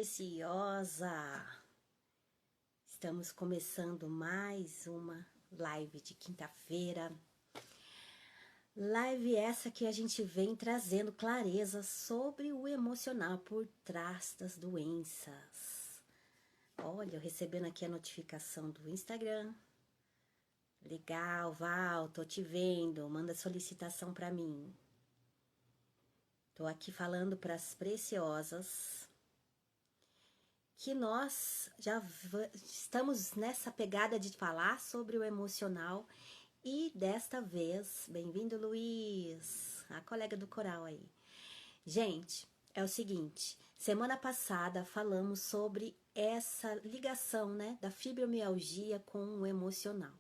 Preciosa! Estamos começando mais uma live de quinta-feira. Live essa que a gente vem trazendo clareza sobre o emocional por trás das doenças. Olha, eu recebendo aqui a notificação do Instagram. Legal, Val, tô te vendo. Manda solicitação para mim. Tô aqui falando para as preciosas que nós já estamos nessa pegada de falar sobre o emocional e desta vez, bem-vindo Luiz, a colega do coral aí. Gente, é o seguinte, semana passada falamos sobre essa ligação, né, da fibromialgia com o emocional.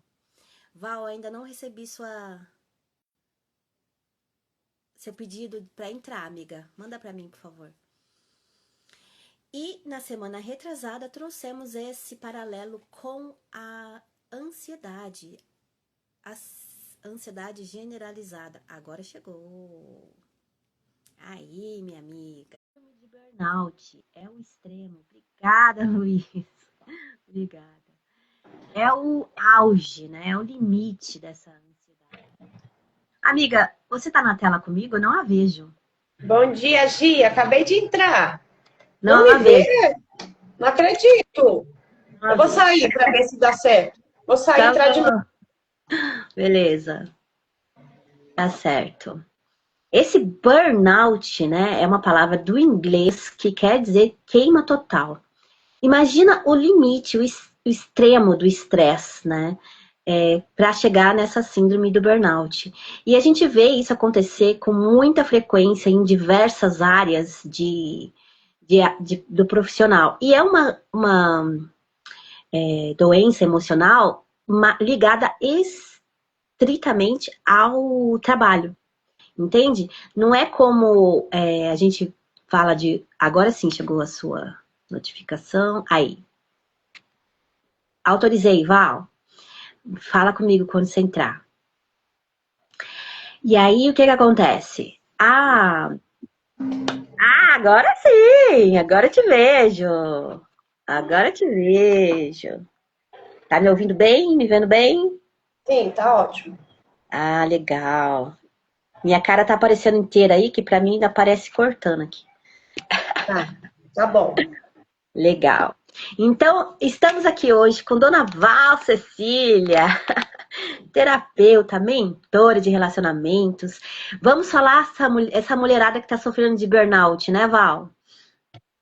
Val, ainda não recebi seu pedido para entrar, amiga. Manda para mim, por favor. E na semana retrasada trouxemos esse paralelo com a ansiedade generalizada. Agora chegou. Aí, minha amiga. De burnout é o extremo. Obrigada, Luiz. Obrigada. É o auge, né? É o limite dessa ansiedade. Amiga, você tá na tela comigo? Eu não a vejo. Bom dia, Gia. Acabei de entrar. Não me vê. Não acredito. Eu vou sair para ver se dá certo. Vou sair e entrar de novo. Beleza. Tá certo. Esse burnout, né, é uma palavra do inglês que quer dizer queima total. Imagina o limite, o extremo do estresse, né, para chegar nessa síndrome do burnout. E a gente vê isso acontecer com muita frequência em diversas áreas do profissional. E é uma doença emocional ligada estritamente ao trabalho. Entende? Não é como a gente fala de... Agora sim chegou a sua notificação. Aí. Autorizei, Val. Fala comigo quando você entrar. E aí, o que acontece? Agora sim! Agora eu te vejo. Agora eu te vejo. Tá me ouvindo bem? Me vendo bem? Sim, tá ótimo. Ah, legal. Minha cara tá aparecendo inteira aí, que pra mim ainda aparece cortando aqui. Tá bom. Legal. Então, estamos aqui hoje com Dona Val Cecília, terapeuta, mentora de relacionamentos. Vamos falar essa mulherada que está sofrendo de burnout, né, Val?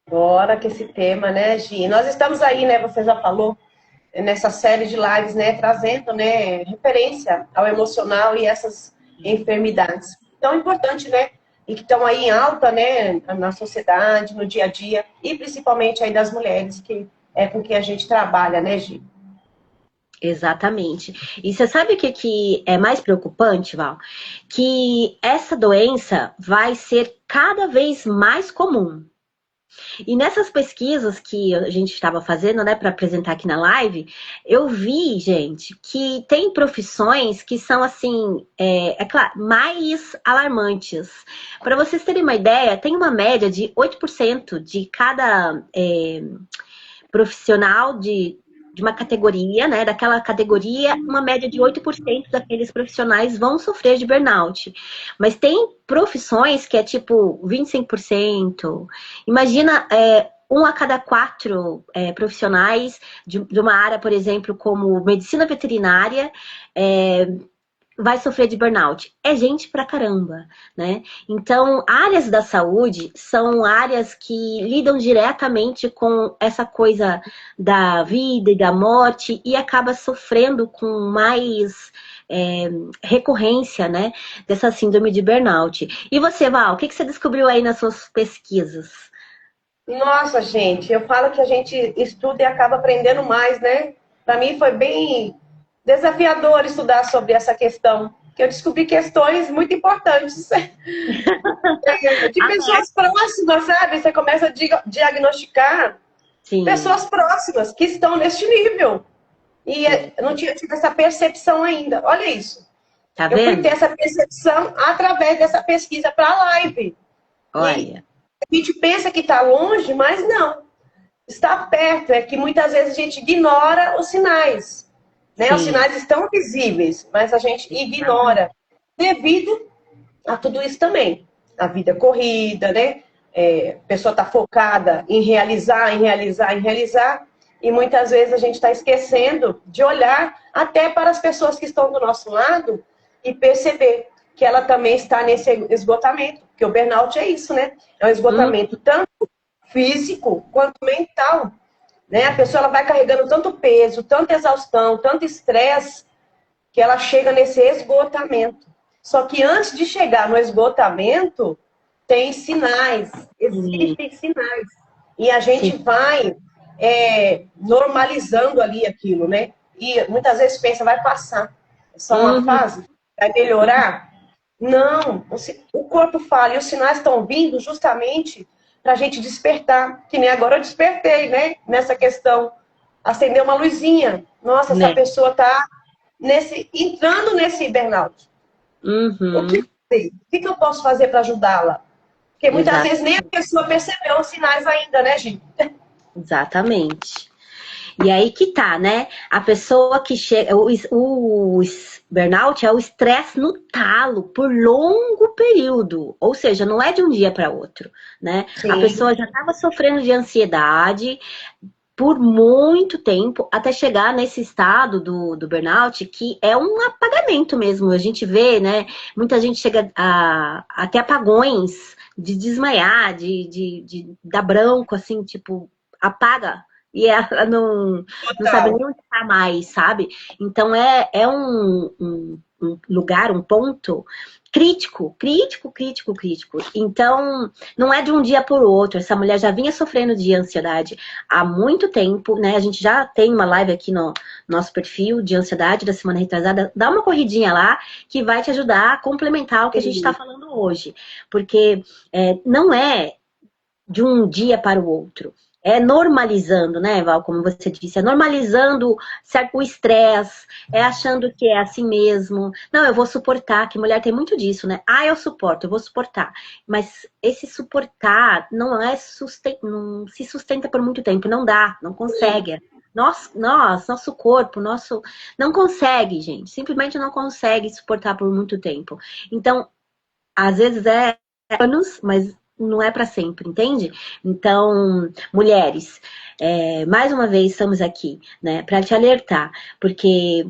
Bora que esse tema, né, Gi? Nós estamos aí, né, você já falou, nessa série de lives, né, trazendo, né, referência ao emocional e essas enfermidades. Tão importante, né? E que estão aí em alta, né, na sociedade, no dia a dia, e principalmente aí das mulheres, que é com que a gente trabalha, né, Gi? Exatamente. E você sabe o que é mais preocupante, Val? Que essa doença vai ser cada vez mais comum. E nessas pesquisas que a gente estava fazendo, né, para apresentar aqui na live, eu vi, gente, que tem profissões que são, assim, claro, mais alarmantes. Para vocês terem uma ideia, tem uma média de 8% de cada profissional de uma categoria, né, daquela categoria, uma média de 8% daqueles profissionais vão sofrer de burnout. Mas tem profissões que é tipo 25%. Imagina, 1 a cada 4 profissionais de uma área, por exemplo, como medicina veterinária, vai sofrer de burnout. É gente pra caramba, né? Então, áreas da saúde são áreas que lidam diretamente com essa coisa da vida e da morte e acaba sofrendo com mais recorrência, né? Dessa síndrome de burnout. E você, Val, o que você descobriu aí nas suas pesquisas? Nossa, gente, eu falo que a gente estuda e acaba aprendendo mais, né? Para mim foi bem desafiador estudar sobre essa questão, que eu descobri questões muito importantes de pessoas próximas, sabe? Você começa a diagnosticar Sim. pessoas próximas que estão neste nível. E eu não tinha tido essa percepção ainda. Olha isso. Tá Eu fui vendo? ter essa percepção através dessa pesquisa para a live. Olha. E a gente pensa que está longe, mas não. está perto, é que muitas vezes a gente ignora os sinais, né? Os Sim. sinais estão visíveis, mas a gente ignora devido a tudo isso também. A vida corrida, né? A pessoa está focada em realizar, e muitas vezes a gente está esquecendo de olhar até para as pessoas que estão do nosso lado e perceber que ela também está nesse esgotamento, porque o burnout é isso, né? É um esgotamento tanto físico quanto mental, né? A pessoa ela vai carregando tanto peso, tanta exaustão, tanto estresse, que ela chega nesse esgotamento. Só que antes de chegar no esgotamento, tem sinais, existem sinais. E a gente vai normalizando ali aquilo, né? E muitas vezes pensa, vai passar. É só uma fase? Vai melhorar? Não. O corpo fala, e os sinais estão vindo justamente para a gente despertar. Que nem agora eu despertei, né? Nessa questão. Acender uma luzinha. Nossa, essa pessoa está entrando nesse burnout. O que fazer? O que eu posso fazer para ajudá-la? Porque muitas vezes nem a pessoa percebeu os sinais ainda, né, Gi? Exatamente. E aí que tá, né? A pessoa que chega. O burnout é o estresse no talo por longo período. Ou seja, não é de um dia para outro, né? Sim. A pessoa já estava sofrendo de ansiedade por muito tempo, até chegar nesse estado do burnout, que é um apagamento mesmo. A gente vê, né? Muita gente chega a ter apagões de desmaiar, de dar branco, assim, tipo, apaga. E ela não sabe nem onde está mais, sabe? Então é um lugar, um ponto crítico. Então, não é de um dia por outro. Essa mulher já vinha sofrendo de ansiedade há muito tempo, né? A gente já tem uma live aqui no nosso perfil de ansiedade da semana retrasada. Dá uma corridinha lá que vai te ajudar a complementar o que a gente está falando hoje. Porque não é de um dia para o outro. É normalizando, né, Val, como você disse, é normalizando o estresse, é achando que é assim mesmo. Não, eu vou suportar, que mulher tem muito disso, né? Ah, eu suporto, eu vou suportar. Mas esse suportar não se sustenta por muito tempo, não dá, não consegue. Nosso corpo, não consegue, gente, simplesmente não consegue suportar por muito tempo. Então, às vezes é anos, mas não é para sempre, entende? Então, mulheres, mais uma vez estamos aqui, né, para te alertar, porque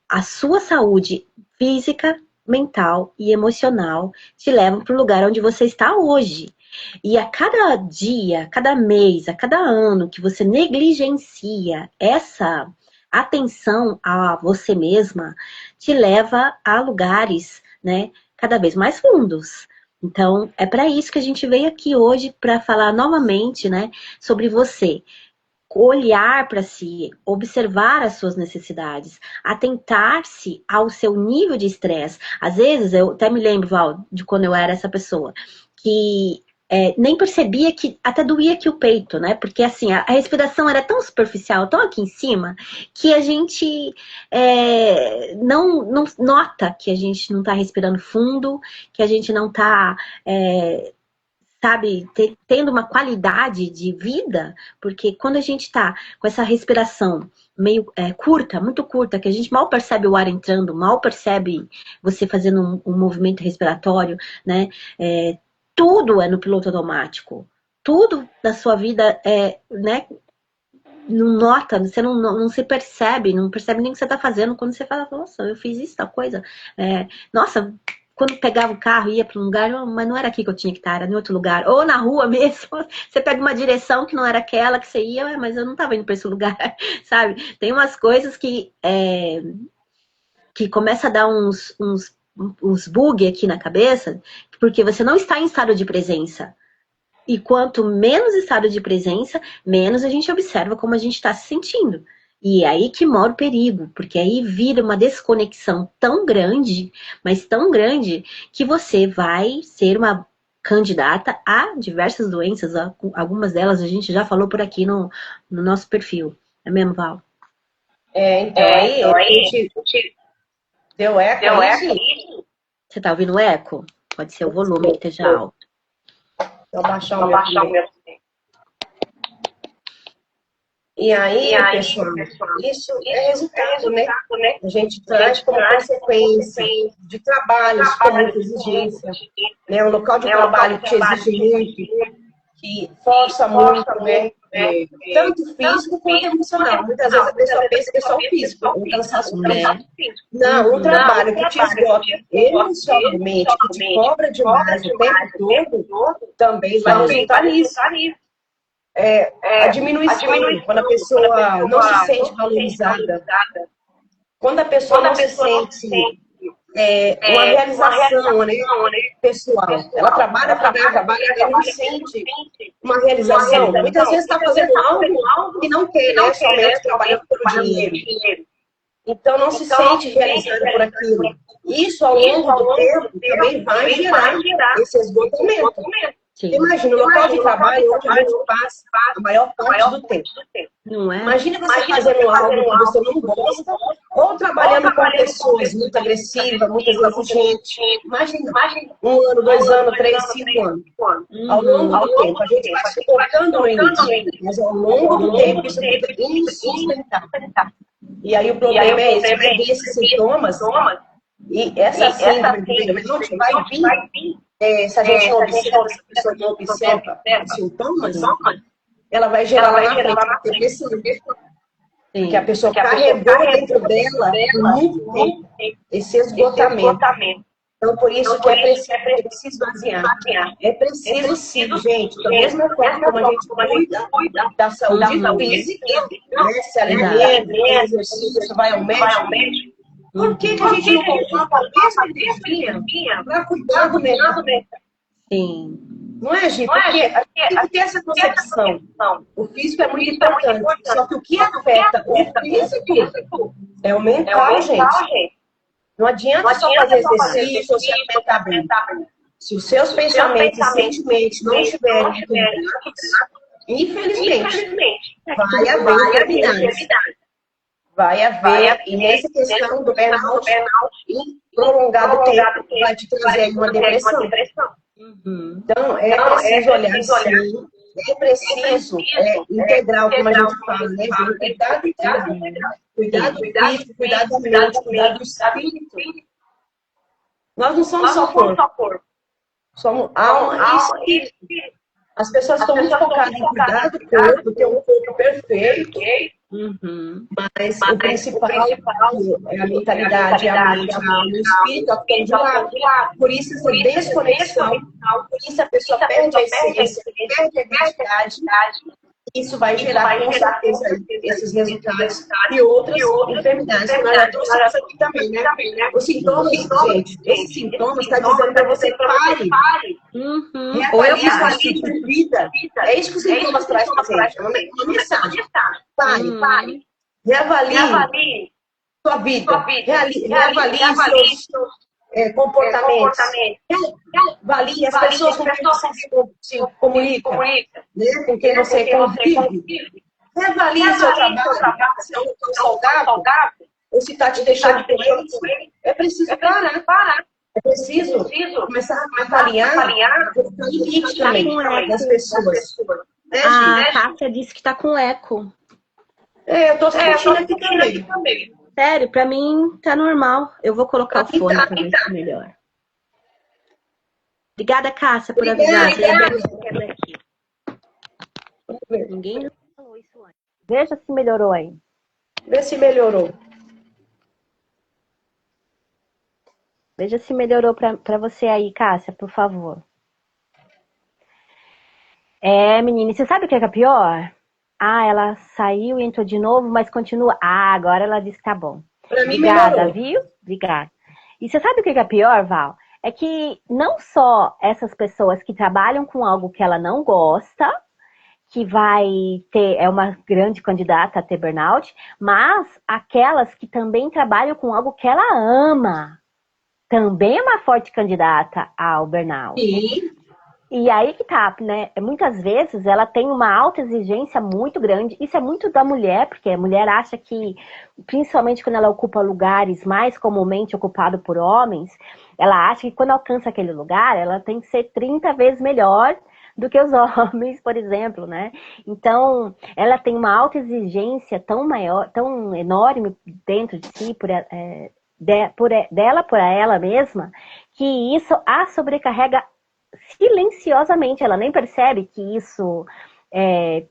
a sua saúde física, mental e emocional te levam para o lugar onde você está hoje. E a cada dia, a cada mês, a cada ano que você negligencia essa atenção a você mesma, te leva a lugares, né, cada vez mais fundos. Então, é para isso que a gente veio aqui hoje para falar novamente, né, sobre você. Olhar para si, observar as suas necessidades, atentar-se ao seu nível de estresse. Às vezes, eu até me lembro, Val, de quando eu era essa pessoa, que nem percebia que até doía aqui o peito, né? Porque assim, a respiração era tão superficial, tão aqui em cima, que a gente não nota que a gente não está respirando fundo, que a gente não está sabe, tendo uma qualidade de vida, porque quando a gente tá com essa respiração meio curta, muito curta, que a gente mal percebe o ar entrando, mal percebe você fazendo um movimento respiratório, né? Tudo é no piloto automático. Tudo da sua vida né? Não nota, você não se percebe, não percebe nem o que você tá fazendo quando você fala, nossa, eu fiz isso, tal coisa. Nossa, quando pegava o carro, ia para um lugar, mas não era aqui que eu tinha que estar, era em outro lugar. Ou na rua mesmo, você pega uma direção que não era aquela que você ia, mas eu não estava indo para esse lugar, sabe? Tem umas coisas que começa a dar uns bug aqui na cabeça, porque você não está em estado de presença. E quanto menos estado de presença, menos a gente observa como a gente está se sentindo. E é aí que mora o perigo, porque aí vira uma desconexão tão grande, mas tão grande, que você vai ser uma candidata a diversas doenças. Algumas delas a gente já falou por aqui no nosso perfil. É mesmo, Val? Então aí, a gente deu eco aí. Você tá ouvindo o eco? Pode ser o volume que esteja alto. Vou baixar o meu. E aí, pessoal, isso é resultado, né? A gente traz como consequência de trabalhos com muita exigência, né? Um local de trabalho que te exige muito, que força muito, né? Tanto físico quanto emocional. Muitas vezes a pessoa pensa que é só o físico, o cansaço físico. Não, um trabalho que te esgota emocionalmente, que te cobra demais o tempo todo, também vai resultar nisso. A diminuição, quando a pessoa não se sente valorizada, quando a pessoa não se sente uma realização, né, pessoal. Ela trabalha, ela não sente uma realização. Muitas vezes está fazendo algo que não quer, né, somente trabalhando pelo dinheiro. Então não se sente realizada por aquilo. Isso, ao longo do tempo, também vai gerar esse esgotamento. Sim. Imagina, o local de trabalho onde a gente passa a maior parte do tempo. Não é? Imagina você fazendo algo que você não gosta, ou trabalhando com pessoas muito agressivas, muito exigentes. Imagina, 1 ano, 2 anos, 3, 5 anos. Ao longo do tempo, a gente vai suportando no início, mas ao longo do tempo isso fica insustentável. E aí o problema é esse, você vê esses sintomas, e essa síndrome do burnout vai vir. Se a gente não observa, se a pessoa não observa os sintomas, ela vai gerar lá na frente depressão. Porque a pessoa carregou dentro dela muito tempo esse esgotamento. Então, por isso que é preciso esvaziar. É preciso sim, gente, da mesma forma como a gente cuida da saúde física, né, se alimenta, faz exercício, vai ao médico. Por que a gente não coloca a mesma energia para cuidar do mental? Sim. Não é, Gi? Porque a gente tem que ter essa concepção. O físico é muito importante, só que o que afeta o físico é o mental, gente. Não adianta só fazer exercício ou se alimentar bem. Se os seus pensamentos e sentimentos não estiverem equilibrados, infelizmente, vai haver enfermidades. Vai haver, e nessa questão do burnout, em prolongado tempo, vai te trazer uma depressão. Então, é preciso olhar sim, é preciso integral, como a gente fala, né? Cuidado integral. Cuidado físico, cuidado da mente, cuidado do espírito. Nós não somos só corpo. Somos alma e espírito. As pessoas estão muito focadas em cuidar do corpo, ter um corpo perfeito. Mas o principal é a mentalidade, a mente, a alma, o espírito estão de lado. Por isso essa desconexão, por isso a pessoa perde a essência, perde a identidade. Isso vai gerar, com certeza, esses resultados e outras enfermidades. Que nós já trouxemos aqui também, né? Os sintomas, gente, esses sintomas estão dizendo para você pare. Reavalie a sua vida. É isso que os sintomas trazem para a gente. É uma mensagem. Pare. Reavalie sua vida. Reavalie seus comportamentos. Reavalie as pessoas com quem você se comunica, né? Com quem você convive. Reavalie seu trabalho, se é um saudável, ou se está te deixando doente. É preciso parar. É preciso começar a avaliar o limite também das pessoas. A Cássia disse que está com eco. Eu estou sentindo aqui também. Sério, pra mim tá normal. Eu vou colocar o fone pra ver se melhora. Obrigada, Cássia, por avisar. Ninguém falou isso antes. Veja se melhorou aí. Vê se melhorou. Veja se melhorou pra você aí, Cássia, por favor. Menina, você sabe o que é pior? Ela saiu e entrou de novo, mas continua. Agora ela disse que tá bom. Obrigada, viu? Obrigada. E você sabe o que é pior, Val? É que não só essas pessoas que trabalham com algo que ela não gosta, que vai ter, é uma grande candidata a ter burnout, mas aquelas que também trabalham com algo que ela ama, também é uma forte candidata ao burnout. Sim. E aí que tá, né? Muitas vezes ela tem uma alta exigência muito grande. Isso é muito da mulher, porque a mulher acha que, principalmente quando ela ocupa lugares mais comumente ocupados por homens, ela acha que quando alcança aquele lugar, ela tem que ser 30 vezes melhor do que os homens, por exemplo, né? Então, ela tem uma autoexigência tão maior, tão enorme dentro de si, dela por ela mesma, que isso a sobrecarrega silenciosamente. Ela nem percebe que isso é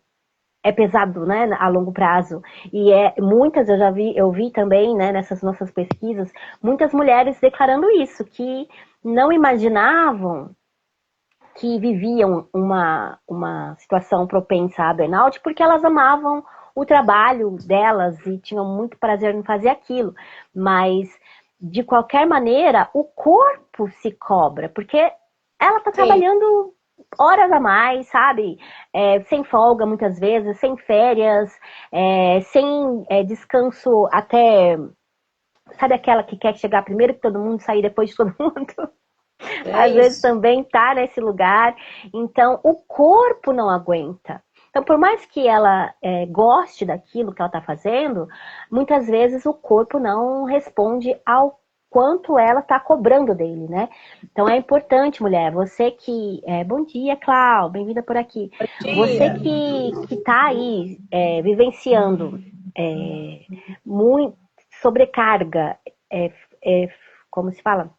pesado, né, a longo prazo. E muitas eu vi também, né, nessas nossas pesquisas, muitas mulheres declarando isso, que não imaginavam que viviam uma situação propensa a burnout porque elas amavam o trabalho delas e tinham muito prazer em fazer aquilo. Mas, de qualquer maneira, o corpo se cobra, porque ela está trabalhando horas a mais, sabe? Sem folga, muitas vezes, sem férias, sem descanso até... Sabe aquela que quer chegar primeiro que todo mundo, sair depois de todo mundo? Às vezes também tá nesse lugar. Então, o corpo não aguenta. Então, por mais que ela goste daquilo que ela está fazendo, muitas vezes o corpo não responde ao quanto ela está cobrando dele, né? Então, é importante, mulher, você que... bom dia, Clau, bem-vinda por aqui. Você que tá aí vivenciando muito sobrecarga, como se fala?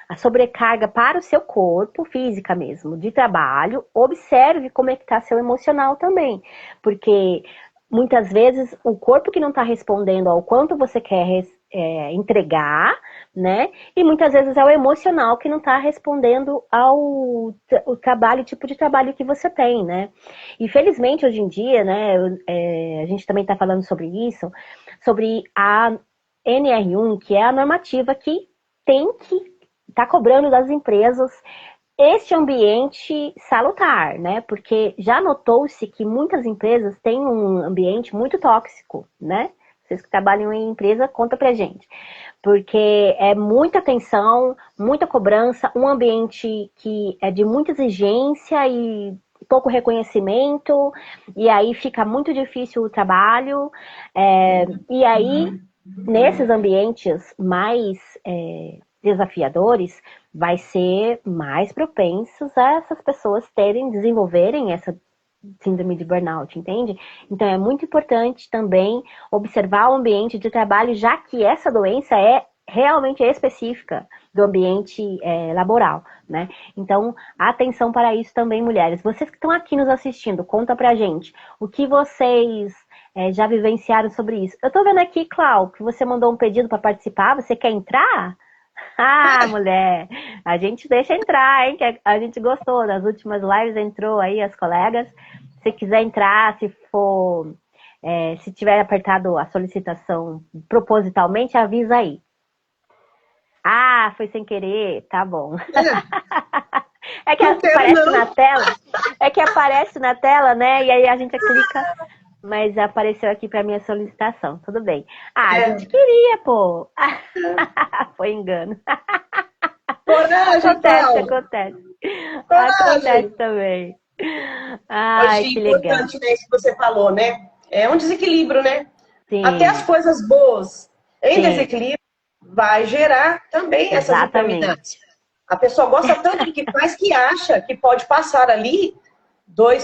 A sobrecarga para o seu corpo, física mesmo, de trabalho, observe como é que está seu emocional também. Porque muitas vezes o corpo que não está respondendo ao quanto você quer entregar, né? E muitas vezes é o emocional que não está respondendo ao o trabalho, tipo de trabalho que você tem, né? E felizmente hoje em dia, né? A gente também está falando sobre isso, sobre a NR1, que é a normativa que tem que está cobrando das empresas este ambiente salutar, né? Porque já notou-se que muitas empresas têm um ambiente muito tóxico, né? Vocês que trabalham em empresa, conta pra gente. Porque é muita tensão, muita cobrança, um ambiente que é de muita exigência e pouco reconhecimento, e aí fica muito difícil o trabalho. E aí, nesses ambientes mais desafiadores, vai ser mais propensos a essas pessoas desenvolverem essa síndrome de burnout, entende? Então é muito importante também observar o ambiente de trabalho, já que essa doença é realmente específica do ambiente laboral, né? Então, atenção para isso também, mulheres. Vocês que estão aqui nos assistindo, conta pra gente o que vocês já vivenciaram sobre isso. Eu tô vendo aqui, Clau, que você mandou um pedido para participar. Você quer entrar? Ah, mulher, a gente deixa entrar, hein? Que a gente gostou das últimas lives, entrou aí as colegas. Se quiser entrar, se tiver apertado a solicitação propositalmente, avisa aí. Ah, foi sem querer, tá bom. É que aparece na tela, né? E aí a gente clica, mas apareceu aqui para minha solicitação. Tudo bem. Ah, a gente queria, pô. Foi engano. Coragem, acontece. Acontece também. Ai, Hoje, que legal. importante, né, isso que você falou, né? É um desequilíbrio, né? Sim. Até as coisas boas em Sim. desequilíbrio vai gerar também essas enfermidades. A pessoa gosta tanto do que faz que acha que pode passar ali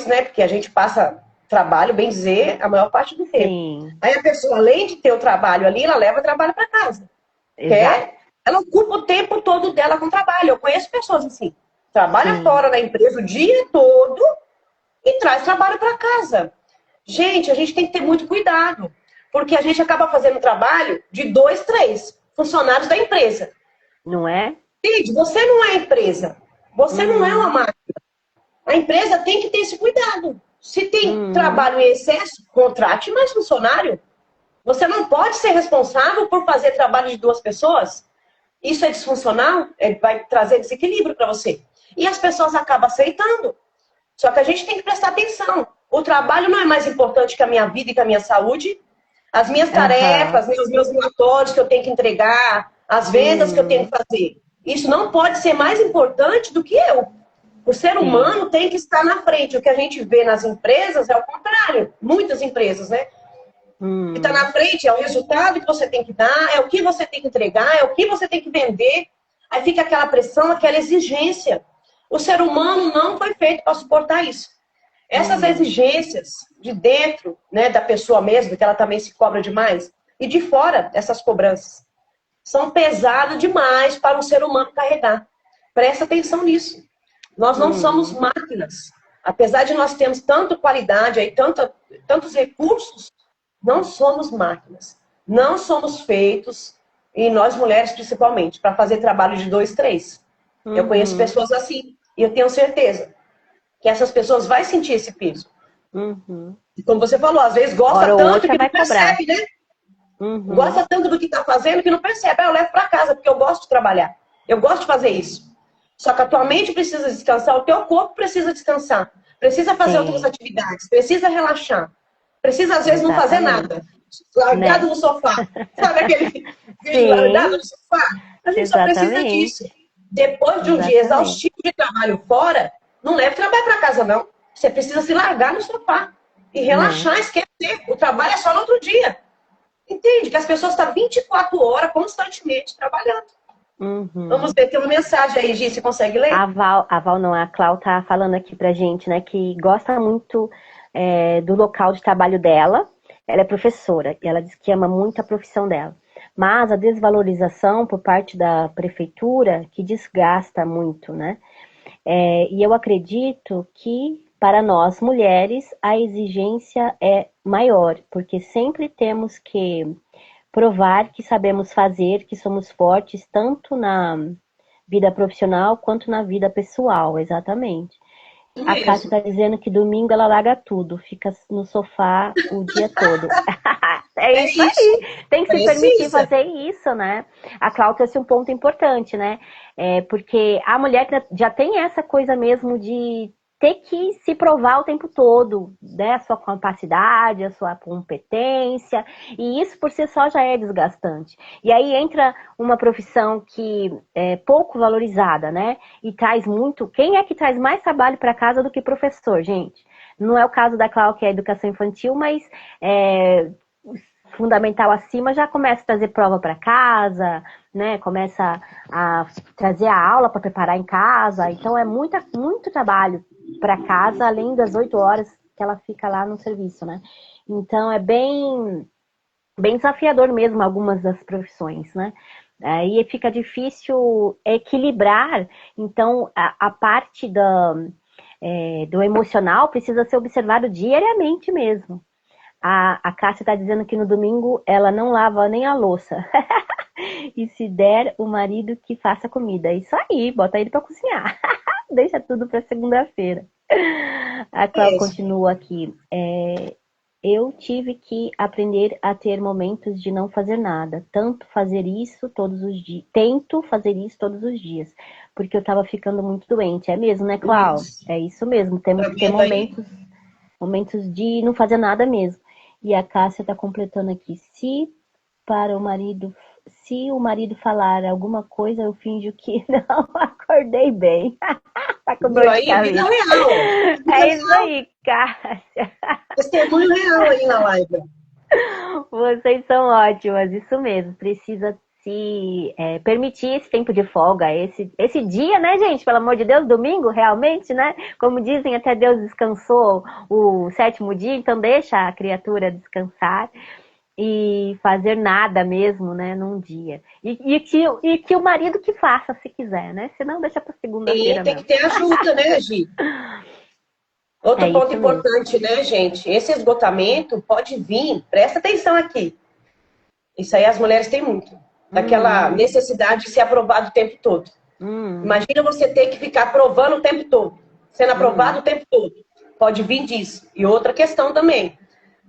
né? Porque a gente passa trabalho, bem dizer, a maior parte do tempo. Sim. Aí a pessoa, além de ter o trabalho ali, ela leva o trabalho para casa. Ela ocupa o tempo todo dela com trabalho. Eu conheço pessoas assim. Trabalha fora da empresa o dia todo e traz trabalho para casa. Gente, a gente tem que ter muito cuidado. Porque a gente acaba fazendo trabalho de 2, 3 funcionários da empresa. Não é? Gente, você não é empresa. Você não é uma máquina. A empresa tem que ter esse cuidado. Se tem trabalho em excesso, contrate mais funcionário. Você não pode ser responsável por fazer trabalho de 2 pessoas. Isso é disfuncional, vai trazer desequilíbrio para você. E as pessoas acabam aceitando. Só que a gente tem que prestar atenção. O trabalho não é mais importante que a minha vida e que a minha saúde. As minhas tarefas, os meus relatórios que eu tenho que entregar, as vendas que eu tenho que fazer. Isso não pode ser mais importante do que eu. O ser humano tem que estar na frente. O que a gente vê nas empresas é o contrário. Muitas empresas, né? O que está na frente é o resultado que você tem que dar, é o que você tem que entregar, é o que você tem que vender. Aí fica aquela pressão, aquela exigência. O ser humano não foi feito para suportar isso. Essas exigências de dentro, né, da pessoa mesmo, que ela também se cobra demais, e de fora, essas cobranças, são pesadas demais para um ser humano carregar. Presta atenção nisso. Nós não somos máquinas. Apesar de nós termos tanta qualidade, aí, tantos recursos, não somos máquinas. Não somos feitos, e nós mulheres principalmente, para fazer trabalho de 2, 3. Eu conheço pessoas assim, e eu tenho certeza que essas pessoas vão sentir esse peso. E como você falou, às vezes gosta tanto que não percebe, né? Gosta tanto do que está fazendo que não percebe. Eu levo para casa porque eu gosto de trabalhar. Eu gosto de fazer isso. Só que a tua mente precisa descansar, o teu corpo precisa descansar. Precisa fazer outras atividades, precisa relaxar. Precisa, às vezes, não fazer nada. Largado no sofá. Sabe aquele largado no sofá? A gente só precisa disso. Depois de um dia exaustivo de trabalho fora, não leve trabalho para casa, não. Você precisa se largar no sofá e relaxar, esquecer. O trabalho é só no outro dia. Entende? Que as pessoas estão 24 horas constantemente trabalhando. Vamos ver, tem uma mensagem aí, Gi, você consegue ler? A Val não, a Clau tá falando aqui pra gente, né, que gosta muito do local de trabalho dela. Ela é professora e ela diz que ama muito a profissão dela. Mas a desvalorização por parte da prefeitura que desgasta muito, né? E eu acredito que para nós mulheres a exigência é maior, porque sempre temos que provar que sabemos fazer, que somos fortes, tanto na vida profissional quanto na vida pessoal, exatamente. A Cássia está dizendo que domingo ela larga tudo, fica no sofá o dia todo. É isso aí, tem que se permitir fazer isso, né? A Cláudia trouxe um ponto importante, né? Porque a mulher já tem essa coisa mesmo de ter que se provar o tempo todo, né? A sua capacidade, a sua competência, e isso por si só já é desgastante. E aí entra uma profissão que é pouco valorizada, né? E traz muito... Quem é que traz mais trabalho para casa do que professor, gente? Não é o caso da Cláudia, que é educação infantil, mas fundamental acima já começa a trazer prova para casa, né? Começa a trazer a aula para preparar em casa. Então é muito trabalho para casa, além das 8 horas que ela fica lá no serviço, né? Então é bem desafiador mesmo algumas das profissões, né? Aí fica difícil equilibrar. Então a parte do emocional precisa ser observado diariamente mesmo. A Cássia está dizendo que no domingo ela não lava nem a louça. E se der, o marido que faça comida. Isso aí, bota ele para cozinhar. Deixa tudo para segunda-feira. A Cláudia continua aqui. Eu tive que aprender a ter momentos de não fazer nada. Tento fazer isso todos os dias. Porque eu estava ficando muito doente. É mesmo, né, Cláudia? É isso mesmo. Temos que ter momentos de não fazer nada mesmo. E a Cássia está completando aqui. Se o marido falar alguma coisa, eu finjo que não acordei bem. Tá com dor de cabeça. Vida real. É isso aí, Cássia. Testemunho real aí na live. Vocês são ótimas, isso mesmo. Precisa se permitir esse tempo de folga, esse dia, né, gente? Pelo amor de Deus, domingo, realmente, né? Como dizem, até Deus descansou o 7º dia, então deixa a criatura descansar e fazer nada mesmo, né, num dia. E que o marido que faça, se quiser, né? Senão deixa para segunda-feira. Tem que ter ajuda, né, Gi? Outro ponto importante, né, gente? Esse esgotamento pode vir, presta atenção aqui. Isso aí as mulheres têm muito. Daquela necessidade de ser aprovado o tempo todo. Imagina você ter que ficar aprovando o tempo todo. Sendo aprovado o tempo todo. Pode vir disso. E outra questão também.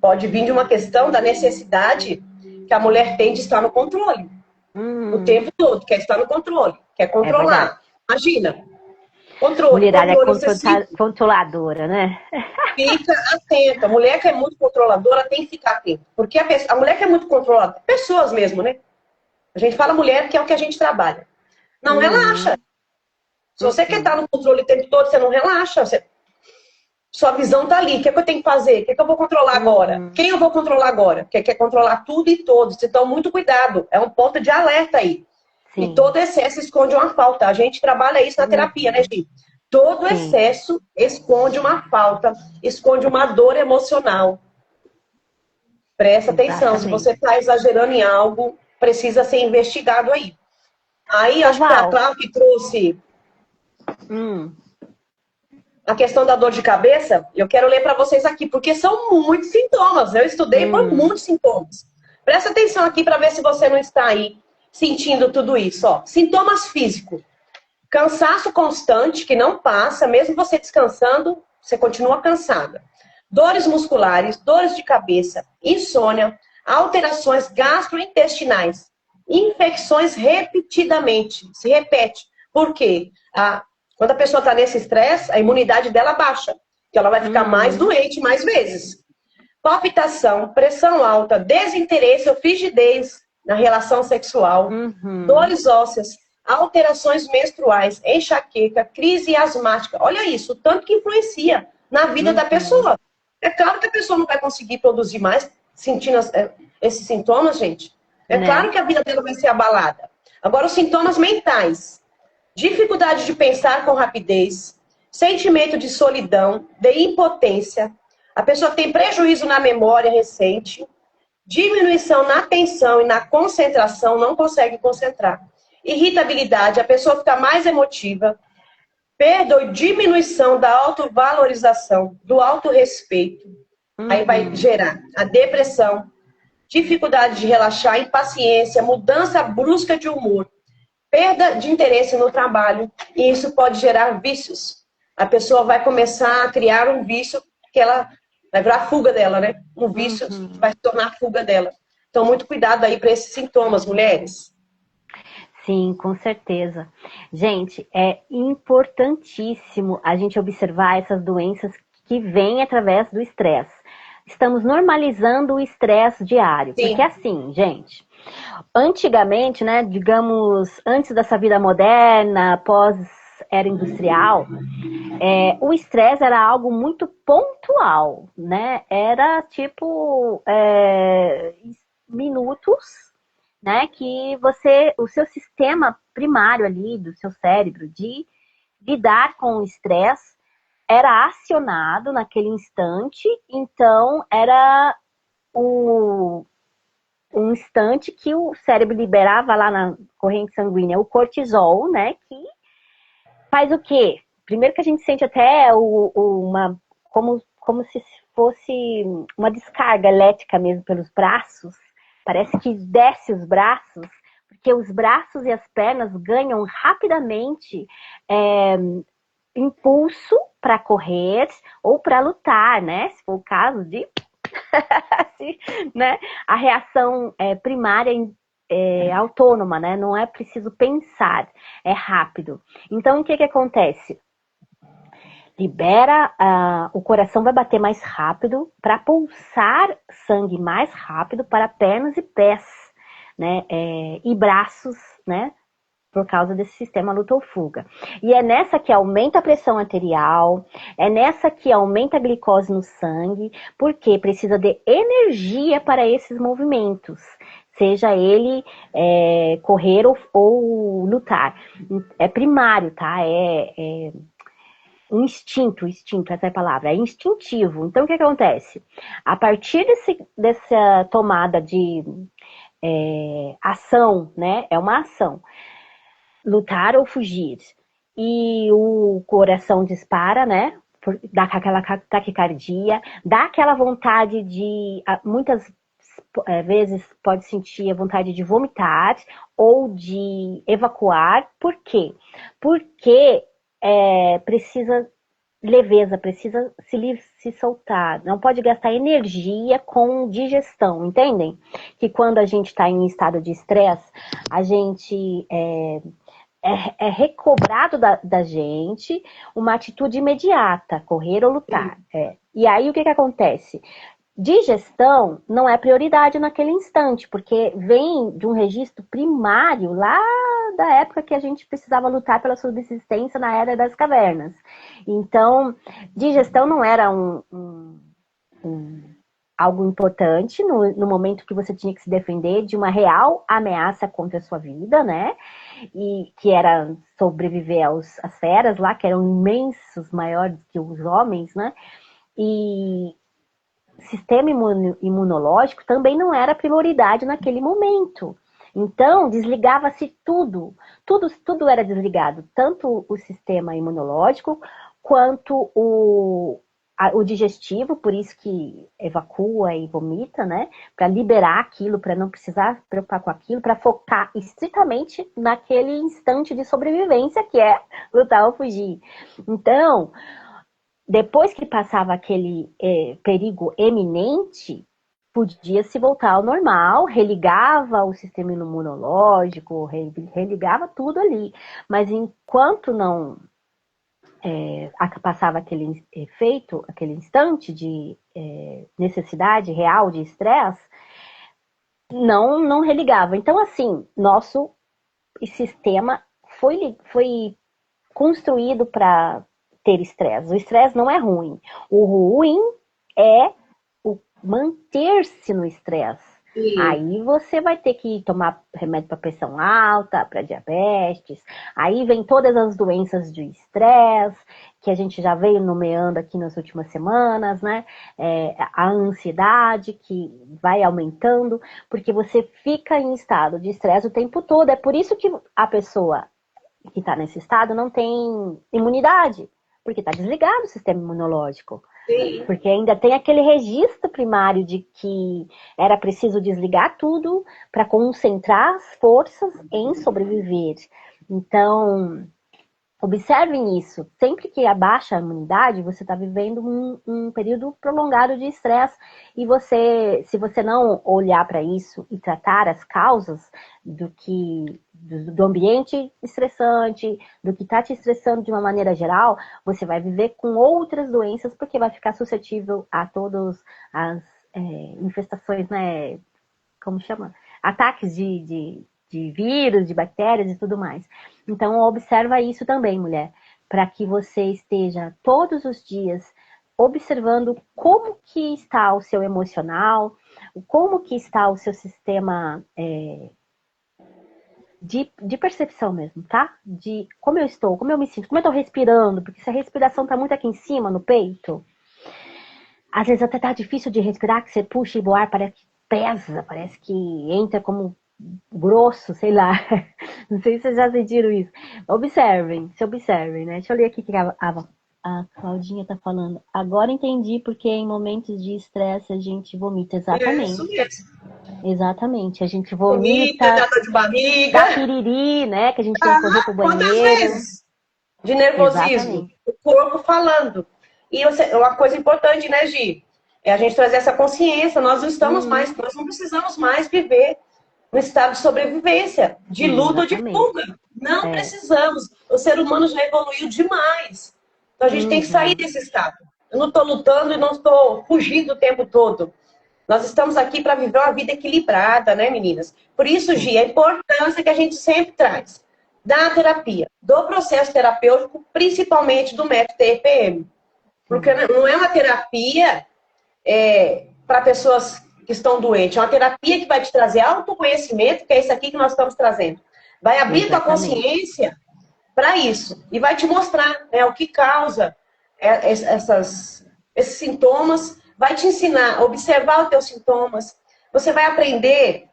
Pode vir de uma questão da necessidade que a mulher tem de estar no controle. O tempo todo. Quer estar no controle. Quer controlar. Imagina. Controle. Mulherada é controladora, né? Fica atenta. A mulher que é muito controladora tem que ficar atenta. Porque a mulher que é muito controladora, pessoas mesmo, né? A gente fala mulher que é o que a gente trabalha. Não relaxa. Se você quer estar no controle o tempo todo, você não relaxa. Sua visão tá ali. O que é que eu tenho que fazer? O que é que eu vou controlar agora? Quem eu vou controlar agora? Porque quer controlar tudo e todos. Então, muito cuidado. É um ponto de alerta aí. Sim. E todo excesso esconde uma falta. A gente trabalha isso na terapia, né, Gi? Todo Sim, excesso esconde uma falta, esconde uma dor emocional. Presta atenção, se você exatamente. está exagerando em algo, precisa ser investigado aí. Aí, Ô, acho que foi a Val, Cláudia que trouxe hum, a questão da dor de cabeça. Eu quero ler para vocês aqui, porque são muitos sintomas. Eu estudei por hum, muitos sintomas. Presta atenção aqui para ver se você não está aí sentindo tudo isso. Ó. Sintomas físicos. Cansaço constante, que não passa, mesmo você descansando, você continua cansada. Dores musculares, dores de cabeça, insônia, alterações gastrointestinais, infecções repetidamente, se repete. Por quê? Quando a pessoa está nesse estresse, a imunidade dela baixa, que ela vai ficar mais uhum, doente mais vezes. Palpitação, pressão alta, desinteresse ou frigidez na relação sexual, uhum, dores ósseas, alterações menstruais, enxaqueca, crise asmática. Olha isso, o tanto que influencia na vida da uhum, pessoa. É claro que a pessoa não vai conseguir produzir mais sentindo esses sintomas, gente. É claro né? que a vida dela vai ser abalada. Agora, os sintomas mentais. Dificuldade de pensar com rapidez, sentimento de solidão, de impotência. A pessoa tem prejuízo na memória recente, diminuição na atenção e na concentração, não consegue concentrar. Irritabilidade, a pessoa fica mais emotiva, perda ou diminuição da autovalorização, do autorrespeito. Aí vai Uhum. gerar a depressão, dificuldade de relaxar, impaciência, mudança brusca de humor, perda de interesse no trabalho, e isso pode gerar vícios. A pessoa vai começar a criar um vício que ela vai virar a fuga dela, né? Um vício Uhum. vai se tornar a fuga dela. Então, muito cuidado aí para esses sintomas, mulheres. Sim, com certeza. Gente, é importantíssimo a gente observar essas doenças que vêm através do estresse. Estamos normalizando o estresse diário, porque Sim, assim, gente, antigamente, né, digamos, antes dessa vida moderna, pós era industrial, o estresse era algo muito pontual, né? Era tipo minutos, né? Que o seu sistema primário ali do seu cérebro de lidar com o estresse era acionado naquele instante, então era o, um instante que o cérebro liberava lá na corrente sanguínea o cortisol, né? Que faz o quê? Primeiro que a gente sente até uma como se fosse uma descarga elétrica mesmo pelos braços. Parece que desce os braços, porque os braços e as pernas ganham rapidamente é, impulso para correr ou para lutar, né? Se for o caso de, né? A reação primária autônoma, né? Não é preciso pensar, é rápido. Então, o que que acontece? Libera, o coração vai bater mais rápido para pulsar sangue mais rápido para pernas e pés, né? E braços, né? Por causa desse sistema luta ou fuga. E é nessa que aumenta a pressão arterial, é nessa que aumenta a glicose no sangue, porque precisa de energia para esses movimentos, seja ele correr ou lutar. É primário, tá? Um instinto, essa é a palavra, é instintivo. Então, o que acontece? A partir dessa tomada de ação, né? É uma ação, lutar ou fugir, e o coração dispara, né? Dá aquela taquicardia, dá aquela vontade de, muitas vezes pode sentir a vontade de vomitar ou de evacuar. Por quê? Porque precisa leveza, precisa se soltar, não pode gastar energia com digestão, entendem? Que quando a gente está em estado de estresse, a gente é recobrado da gente uma atitude imediata, correr ou lutar. E aí o que acontece? Digestão não é prioridade naquele instante, porque vem de um registro primário lá da época que a gente precisava lutar pela subsistência na era das cavernas. Então, digestão não era algo importante no momento que você tinha que se defender de uma real ameaça contra a sua vida, né? e que era sobreviver às feras lá, que eram imensos, maiores que os homens, né? E sistema imunológico também não era prioridade naquele momento. Então, desligava-se tudo era desligado, tanto o sistema imunológico quanto o digestivo, por isso que evacua e vomita, né? Para liberar aquilo, para não precisar se preocupar com aquilo, para focar estritamente naquele instante de sobrevivência que é lutar ou fugir. Então, depois que passava aquele perigo eminente, podia se voltar ao normal, religava o sistema imunológico, religava tudo ali. Mas enquanto não passava aquele efeito, aquele instante de necessidade real de estresse, não religava. Então, assim, nosso sistema foi construído para ter estresse. O estresse não é ruim. O ruim é o manter-se no estresse. Aí você vai ter que tomar remédio para pressão alta, para diabetes. Aí vem todas as doenças de estresse, que a gente já veio nomeando aqui nas últimas semanas, né? A ansiedade que vai aumentando, porque você fica em estado de estresse o tempo todo. É por isso que a pessoa que está nesse estado não tem imunidade, porque está desligado o sistema imunológico. Sim. Porque ainda tem aquele registro primário de que era preciso desligar tudo para concentrar as forças em sobreviver. Então, observem isso. Sempre que abaixa a imunidade, você está vivendo um período prolongado de estresse. E se você não olhar para isso e tratar as causas do ambiente estressante, do que está te estressando de uma maneira geral, você vai viver com outras doenças, porque vai ficar suscetível a todas as infestações, né? Como chama? Ataques de vírus, de bactérias e tudo mais. Então, observa isso também, mulher, para que você esteja todos os dias observando como que está o seu emocional, como que está o seu sistema de percepção mesmo, tá? De como eu estou, como eu me sinto, como eu estou respirando, porque se a respiração está muito aqui em cima, no peito, às vezes até tá difícil de respirar, que você puxa e o ar parece que pesa, parece que entra como grosso, sei lá. Não sei se vocês já sentiram isso. Se observem, né? Deixa eu ler aqui o que a Claudinha tá falando. Agora entendi porque em momentos de estresse a gente vomita. Exatamente. Isso mesmo. Exatamente. A gente Vomita, vomita, dá dor de barriga. dá piriri, né? Que a gente tem que correr pro Quantas banheiro. vezes? De nervosismo. Exatamente. O corpo falando. E uma coisa importante, né, Gi? É a gente trazer essa consciência. Nós não estamos mais, nós não precisamos mais viver no estado de sobrevivência, de luta ou de fuga. Não precisamos. O ser humano já evoluiu demais. Então a gente tem que sair desse estado. Eu não estou lutando e não estou fugindo o tempo todo. Nós estamos aqui para viver uma vida equilibrada, né, meninas? Por isso, Gi, a importância que a gente sempre traz da terapia, do processo terapêutico, principalmente do método TRPM. Porque não é uma terapia para pessoas que estão doentes. É uma terapia que vai te trazer autoconhecimento, que é isso aqui que nós estamos trazendo. Vai abrir tua consciência para isso. E vai te mostrar, né, o que causa esses sintomas. Vai te ensinar a observar os teus sintomas. Você vai aprender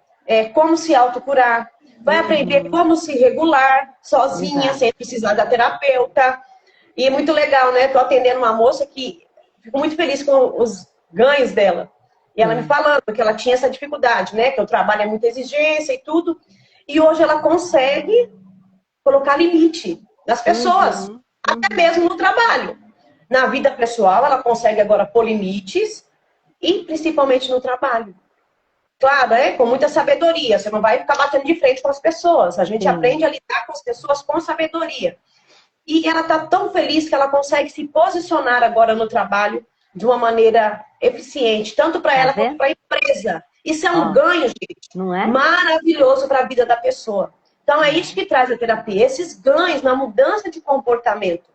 como se autocurar. Vai aprender como se regular sozinha, sem precisar da terapeuta. E é muito legal, né? Estou atendendo uma moça que fico muito feliz com os ganhos dela. E ela me falando que ela tinha essa dificuldade, né? Que o trabalho é muita exigência e tudo. E hoje ela consegue colocar limite das pessoas. Até mesmo no trabalho. Na vida pessoal, ela consegue agora pôr limites. E principalmente no trabalho. Claro, com muita sabedoria. Você não vai ficar batendo de frente com as pessoas. A gente aprende a lidar com as pessoas com sabedoria. E ela está tão feliz que ela consegue se posicionar agora no trabalho de uma maneira eficiente, tanto para ela quanto para a empresa. Isso é um ganho, gente, não é? Maravilhoso para a vida da pessoa. Então é isso que traz a terapia, esses ganhos na mudança de comportamento.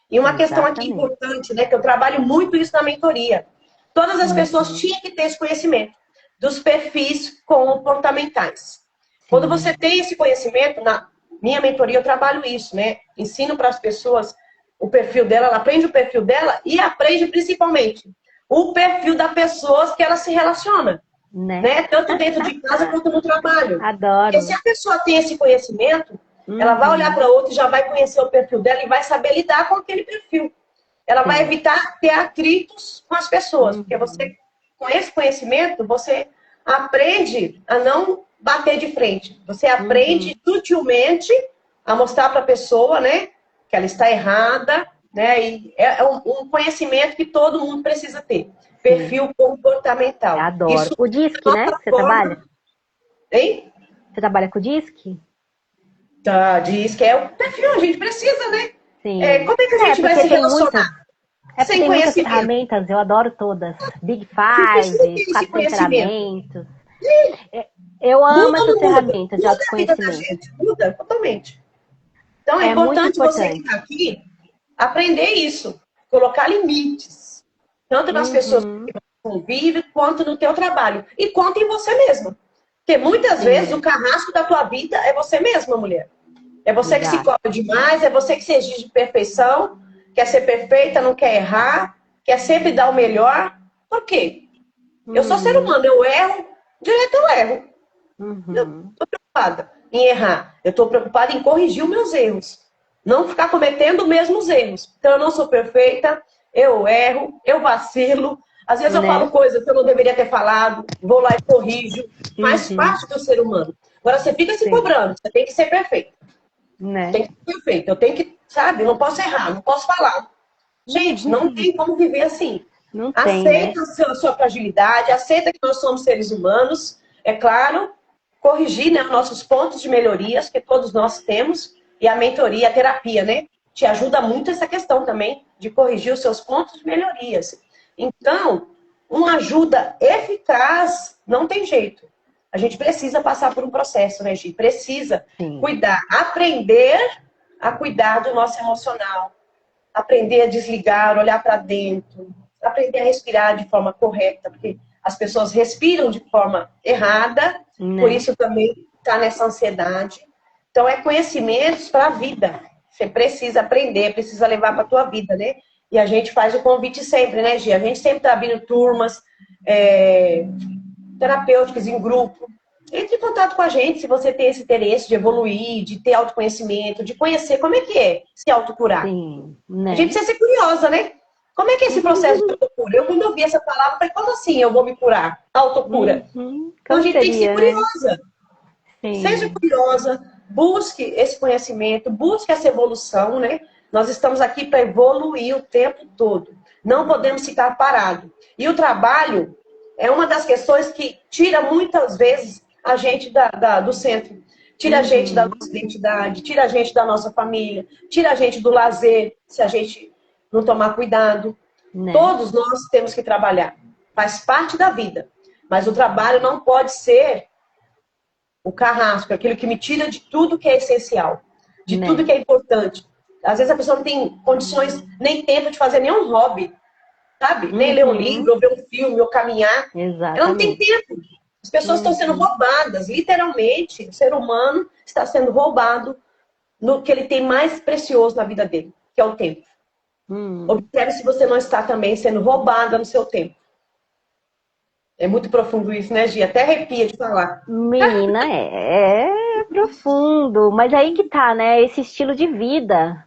E uma questão aqui importante, né, que eu trabalho muito isso na mentoria. Todas as pessoas tinham que ter esse conhecimento dos perfis comportamentais. Quando você tem esse conhecimento, minha mentoria eu trabalho isso, né? Ensino para as pessoas o perfil dela, ela aprende o perfil dela e aprende principalmente o perfil das pessoas que ela se relaciona, né? Tanto dentro de casa quanto no trabalho. Porque se Adoro. a pessoa tem esse conhecimento, ela vai olhar para outra e já vai conhecer o perfil dela e vai saber lidar com aquele perfil. Ela vai evitar ter atritos com as pessoas, porque você, com esse conhecimento, você aprende a não bater de frente. Você aprende sutilmente a mostrar para a pessoa, né, que ela está errada, né? E é um conhecimento que todo mundo precisa ter. Perfil comportamental. Adoro. Isso O DISC, é né? uma Você forma... trabalha? Hein? Você trabalha com o DISC? Tá, diz que é o perfil, a gente precisa, né? Sim. Como é que a gente vai Porque se tem muitas. relacionar É porque sem tem muitas conhecimento? ferramentas, eu adoro todas. Big A gente precisa ter Five, esse quatro conhecimento. temperamentos. Eu amo Muda ou essas não muda? ferramentas de Muda a vida da autoconhecimento. gente, muda totalmente. Então é É muito importante você que importante. está aqui aprender isso, colocar limites, tanto nas pessoas que você convive, quanto no teu trabalho. E quanto em você mesma. Porque muitas vezes o Sim, carrasco da tua vida é você mesma, mulher. É você que se exato. cobra demais, é você que se exige de perfeição, quer ser perfeita, não quer errar, quer sempre dar o melhor. Por quê? Eu sou ser humano, eu erro, direto eu erro. Eu Uhum. estou preocupada em errar. Eu estou preocupada em corrigir os meus erros. Não ficar cometendo os mesmos erros. Então, eu não sou perfeita, eu erro, eu vacilo. Às vezes eu falo Né? coisas que eu não deveria ter falado, vou lá e corrijo. Faz Uhum. parte do ser humano. Agora, você fica se Sim, cobrando, você tem que ser perfeito. né? Tem que ser perfeito. Eu tenho que, sabe, eu não posso errar, não posso falar. Gente, não tem como viver assim. Não tem, né? Aceita a sua fragilidade, aceita que nós somos seres humanos, é claro, corrigir, né, nossos pontos de melhorias, que todos nós temos, e a mentoria, a terapia, né, te ajuda muito essa questão também de corrigir os seus pontos de melhorias. Então, uma ajuda eficaz não tem jeito. A gente precisa passar por um processo, né, Gi? Precisa Sim. cuidar, aprender a cuidar do nosso emocional, aprender a desligar, olhar para dentro, aprender a respirar de forma correta, porque as pessoas respiram de forma errada, por Né? isso também está nessa ansiedade. Então, é conhecimentos para a vida. Você precisa aprender, precisa levar para a tua vida, né? E a gente faz o convite sempre, né, Gia? A gente sempre está abrindo turmas terapêuticas em grupo. Entre em contato com a gente se você tem esse interesse de evoluir, de ter autoconhecimento, de conhecer como é que é se autocurar. Sim, A gente né? precisa ser curiosa, né? Como é que é esse processo de autocura? Eu, quando eu vi essa palavra, falei, como assim eu vou me curar? Autocura. Então a Como gente tem que ser seria, né? curiosa. Seja Sim, curiosa, busque esse conhecimento, busque essa evolução, né? Nós estamos aqui para evoluir o tempo todo. Não podemos ficar parados. E o trabalho é uma das questões que tira muitas vezes a gente do centro. Tira a gente da nossa identidade, tira a gente da nossa família, tira a gente do lazer, se a gente não tomar cuidado. né? Todos nós temos que trabalhar. Faz parte da vida. Mas o trabalho não pode ser o carrasco, aquilo que me tira de tudo que é essencial, de tudo Né? que é importante. Às vezes a pessoa não tem condições, nem tempo de fazer nenhum hobby, sabe? Nem ler um livro, ou ver um filme, ou caminhar. Ela não tem Exatamente. tempo. As pessoas estão sendo roubadas, literalmente. O ser humano está sendo roubado no que ele tem mais precioso na vida dele, que é o tempo. Observe se você não está também sendo roubada no seu tempo. É muito profundo isso, né, Gia? Até arrepia de falar. Menina, é profundo, mas aí que tá, né? Esse estilo de vida.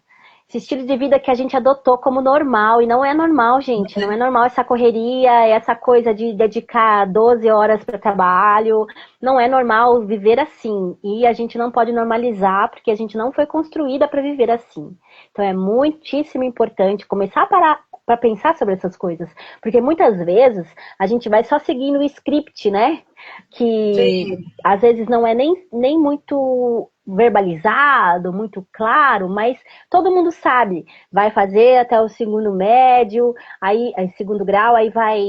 Esse estilo de vida que a gente adotou como normal, e não é normal, gente. Não é normal essa correria, essa coisa de dedicar 12 horas para trabalho. Não é normal viver assim. E a gente não pode normalizar, porque a gente não foi construída para viver assim. Então é muitíssimo importante começar a parar para pensar sobre essas coisas. Porque muitas vezes a gente vai só seguindo o script, né? Que Sim. às vezes não é nem muito verbalizado, muito claro, mas todo mundo sabe. Vai fazer até o segundo médio, aí segundo grau, aí vai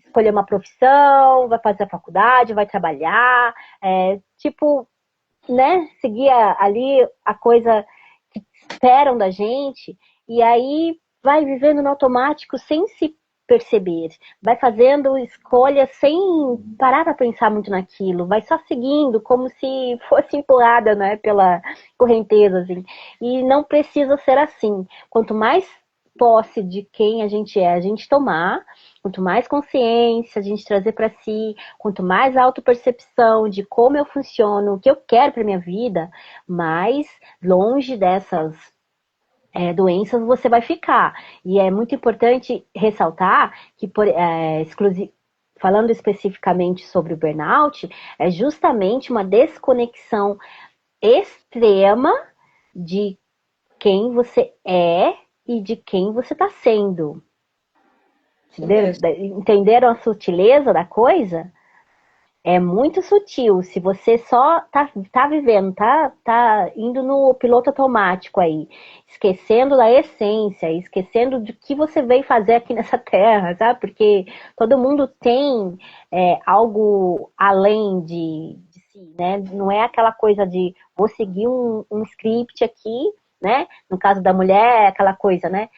escolher uma profissão, vai fazer a faculdade, vai trabalhar, tipo, né? Seguir ali a coisa que esperam da gente, e aí vai vivendo no automático sem se perceber, vai fazendo escolhas sem parar para pensar muito naquilo, vai só seguindo como se fosse empurrada, né, pela correnteza, assim. E não precisa ser assim. Quanto mais posse de quem a gente tomar, quanto mais consciência a gente trazer para si, quanto mais autopercepção de como eu funciono, o que eu quero para minha vida, mais longe dessas doenças você vai ficar. E é muito importante ressaltar que, falando especificamente sobre o burnout, é justamente uma desconexão extrema de quem você é e de quem você está sendo. Entenderam a sutileza da coisa? É muito sutil. Se você só tá vivendo, tá indo no piloto automático aí, esquecendo da essência, esquecendo de que você veio fazer aqui nessa terra, sabe? Porque todo mundo tem algo além de si, né? Não é aquela coisa de vou seguir um script aqui, né? No caso da mulher, é aquela coisa, né?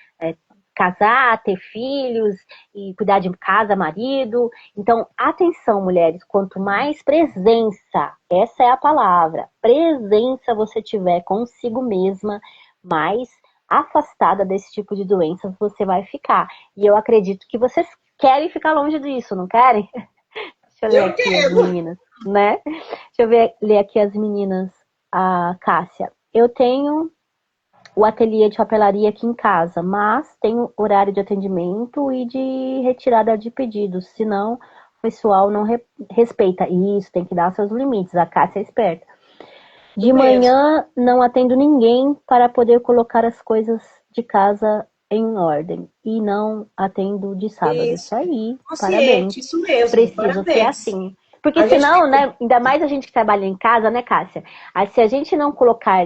Casar, ter filhos e cuidar de casa, marido. Então, atenção, mulheres, quanto mais presença, essa é a palavra, presença você tiver consigo mesma, mais afastada desse tipo de doenças você vai ficar. E eu acredito que vocês querem ficar longe disso, não querem? Deixa eu ler aqui as meninas, né? Deixa eu ler aqui as meninas. A Cássia. Eu tenho o ateliê de papelaria aqui em casa, mas tem horário de atendimento e de retirada de pedidos, senão o pessoal não respeita. Isso, tem que dar seus limites, a Cássia é esperta. De manhã não atendo ninguém para poder colocar as coisas de casa em ordem. E não atendo de sábado. Isso aí, parabéns. Isso mesmo, Preciso ser assim. Porque senão, né, ainda mais a gente que trabalha em casa, né, Cássia? Aí, se a gente não colocar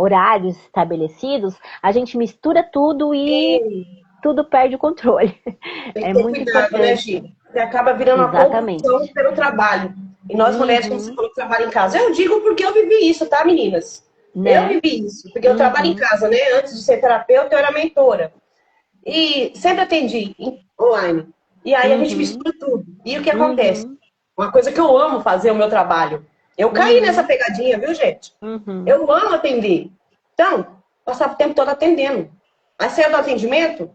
horários estabelecidos, a gente mistura tudo e tudo perde o controle. Tem que ter muito cuidado, importante. Né, Gi? Você acaba virando uma compulsão pelo trabalho. E nós, mulheres, como você falou, que trabalham em casa. Eu digo porque eu vivi isso, tá, meninas? Né? Eu vivi isso. Porque eu trabalho em casa, né? Antes de ser terapeuta, eu era mentora. E sempre atendi online. E aí a gente mistura tudo. E o que acontece? Uma coisa que eu amo fazer, o meu trabalho. Eu caí nessa pegadinha, viu, gente? Eu amo atender. Então, passava o tempo todo atendendo. Aí saiu do atendimento,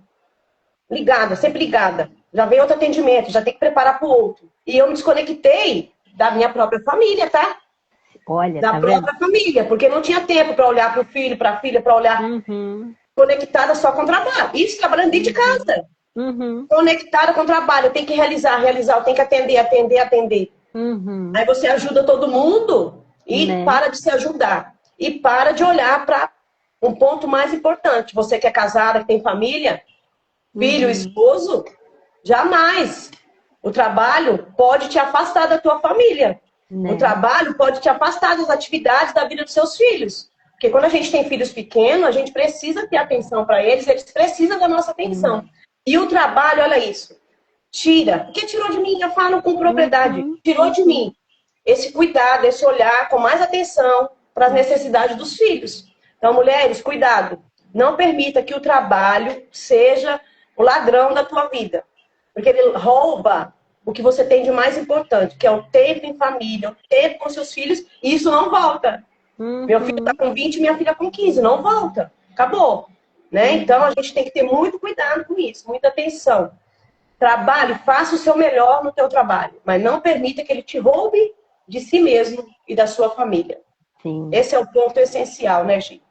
ligada, sempre ligada. Já veio outro atendimento, já tem que preparar para o outro. E eu me desconectei da minha própria família, tá? Olha, da própria família, porque não tinha tempo para olhar para o filho, para a filha, para olhar conectada só com o trabalho. Isso trabalhando dentro de casa. Conectada com o trabalho, eu tenho que realizar, eu tenho que atender. Aí você ajuda todo mundo e para de se ajudar. E para de olhar para um ponto mais importante. Você que é casada, que tem família, filho, esposo, jamais. O trabalho pode te afastar da tua família. O trabalho pode te afastar das atividades da vida dos seus filhos. Porque quando a gente tem filhos pequenos, a gente precisa ter atenção para eles precisam da nossa atenção. E o trabalho, olha isso, tira. Porque tirou de mim, eu falo com propriedade. Tirou de mim esse cuidado, esse olhar com mais atenção para as necessidades dos filhos. Então, mulheres, cuidado. Não permita que o trabalho seja o ladrão da tua vida. Porque ele rouba o que você tem de mais importante, que é o tempo em família, o tempo com seus filhos, e isso não volta. Meu filho está com 20, minha filha com 15, não volta. Acabou. Né? Então, a gente tem que ter muito cuidado com isso, muita atenção. Trabalhe, faça o seu melhor no teu trabalho, mas não permita que ele te roube de si mesmo e da sua família. Sim. Esse é o ponto essencial, né, Gi?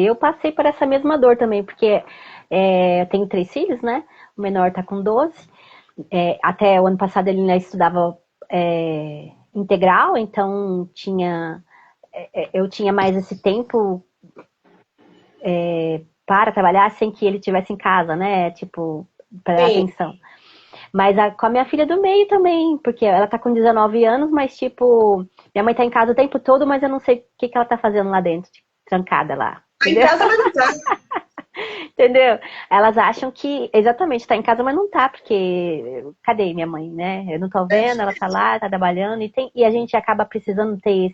Eu passei por essa mesma dor também, porque eu tenho 3 filhos, né? O menor está com 12. Até o ano passado ele ainda estudava integral, então eu tinha mais esse tempo para trabalhar sem que ele estivesse em casa, né? Tipo, para dar atenção. Mas com a minha filha do meio também, porque ela tá com 19 anos, mas tipo, minha mãe tá em casa o tempo todo, mas eu não sei o que ela tá fazendo lá dentro, tipo, trancada lá. Entendeu? Em casa, mas não tá. Entendeu? Elas acham que, exatamente, tá em casa, mas não tá, porque cadê minha mãe, né? Eu não tô vendo, ela tá lá, tá trabalhando, e a gente acaba precisando ter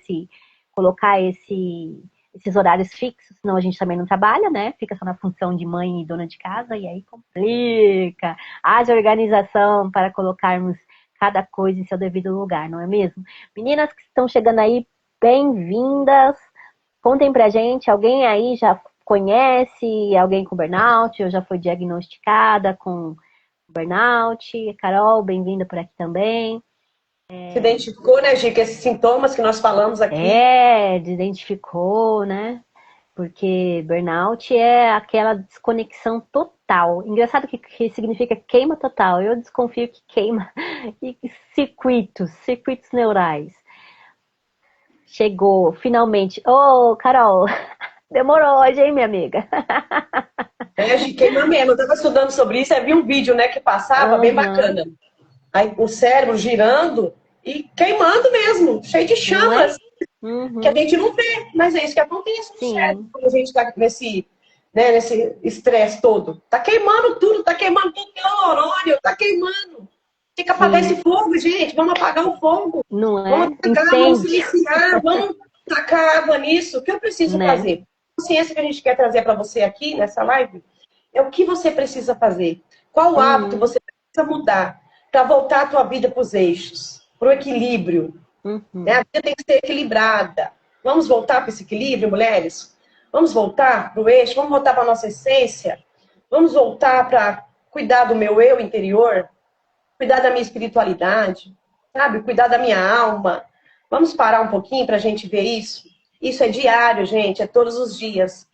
colocar esse esses horários fixos, senão a gente também não trabalha, né? Fica só na função de mãe e dona de casa, e aí complica. Haja organização para colocarmos cada coisa em seu devido lugar, não é mesmo? Meninas que estão chegando aí, bem-vindas. Contem pra gente, alguém aí já conhece alguém com burnout, ou já foi diagnosticada com burnout? Carol, bem-vinda por aqui também. Se identificou, né, Gi, com esses sintomas que nós falamos aqui? Identificou, né? Porque burnout é aquela desconexão total. Engraçado que significa queima total. Eu desconfio que queima circuitos neurais. Chegou, finalmente. Ô, Carol, demorou hoje, hein, minha amiga? Gi, queima mesmo. Eu tava estudando sobre isso, aí vi um vídeo, né, que passava, bem bacana. Aí o cérebro girando e queimando mesmo, cheio de chamas. Que a gente não vê, mas é isso que acontece no cérebro quando a gente tá nesse estresse todo. Tá queimando tudo que é neurônio, tá queimando. Tem que apagar esse fogo, gente. Vamos apagar o fogo. Não é? Vamos apagar, vamos silenciar, vamos tacar água nisso. O que eu preciso fazer? A consciência que a gente quer trazer para você aqui nessa live é o que você precisa fazer. Qual hábito você precisa mudar para voltar a tua vida para os eixos, para o equilíbrio. A vida tem que ser equilibrada. Vamos voltar para esse equilíbrio, mulheres? Vamos voltar para o eixo? Vamos voltar para a nossa essência? Vamos voltar para cuidar do meu eu interior? Cuidar da minha espiritualidade? Sabe? Cuidar da minha alma? Vamos parar um pouquinho para a gente ver isso? Isso é diário, gente. É todos os dias.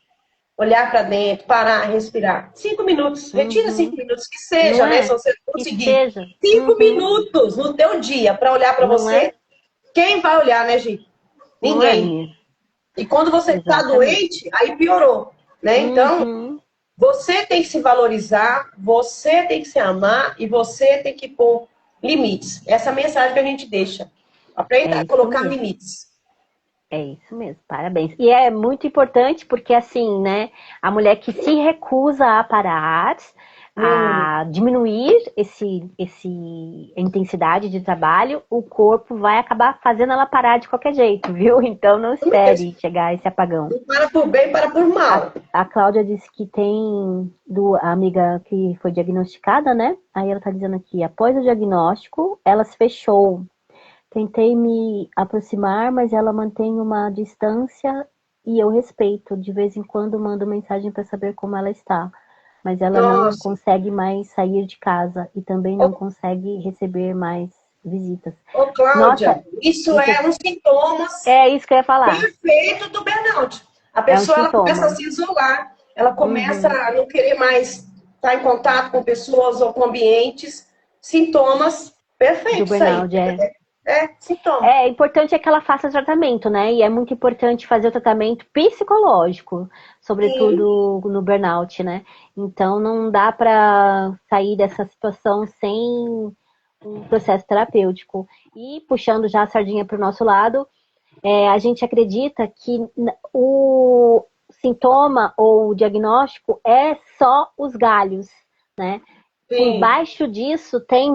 Olhar para dentro, parar, respirar. 5 minutos. Retira 5 minutos. Que seja, né? Se você conseguir. 5 minutos no teu dia para olhar para você. Quem vai olhar, né, Gi? Ninguém. E quando você está doente, aí piorou, né? Então, você tem que se valorizar, você tem que se amar e você tem que pôr limites. Essa é a mensagem que a gente deixa. Aprenda a colocar limites. É isso mesmo, parabéns. E é muito importante porque, assim, né, a mulher que se recusa a parar, a diminuir a intensidade de trabalho, o corpo vai acabar fazendo ela parar de qualquer jeito, viu? Então não espere chegar esse apagão. Não para por bem, para por mal. A Cláudia disse que tem a amiga que foi diagnosticada, né? Aí ela tá dizendo aqui, após o diagnóstico, ela se fechou. Tentei me aproximar, mas ela mantém uma distância e eu respeito. De vez em quando mando mensagem para saber como ela está. Mas ela não consegue mais sair de casa e também não consegue receber mais visitas. Ô, Cláudia, isso é um sintoma. É isso que eu ia falar. Perfeito do burnout. A pessoa ela começa a se isolar, ela começa a não querer mais estar em contato com pessoas ou com ambientes. Sintomas perfeitos. Do burnout, sintoma. É importante que ela faça tratamento, né? E é muito importante fazer o tratamento psicológico, sobretudo no burnout, né? Então não dá para sair dessa situação sem um processo terapêutico. E puxando já a sardinha para o nosso lado, a gente acredita que o sintoma ou o diagnóstico é só os galhos, né? Por baixo disso tem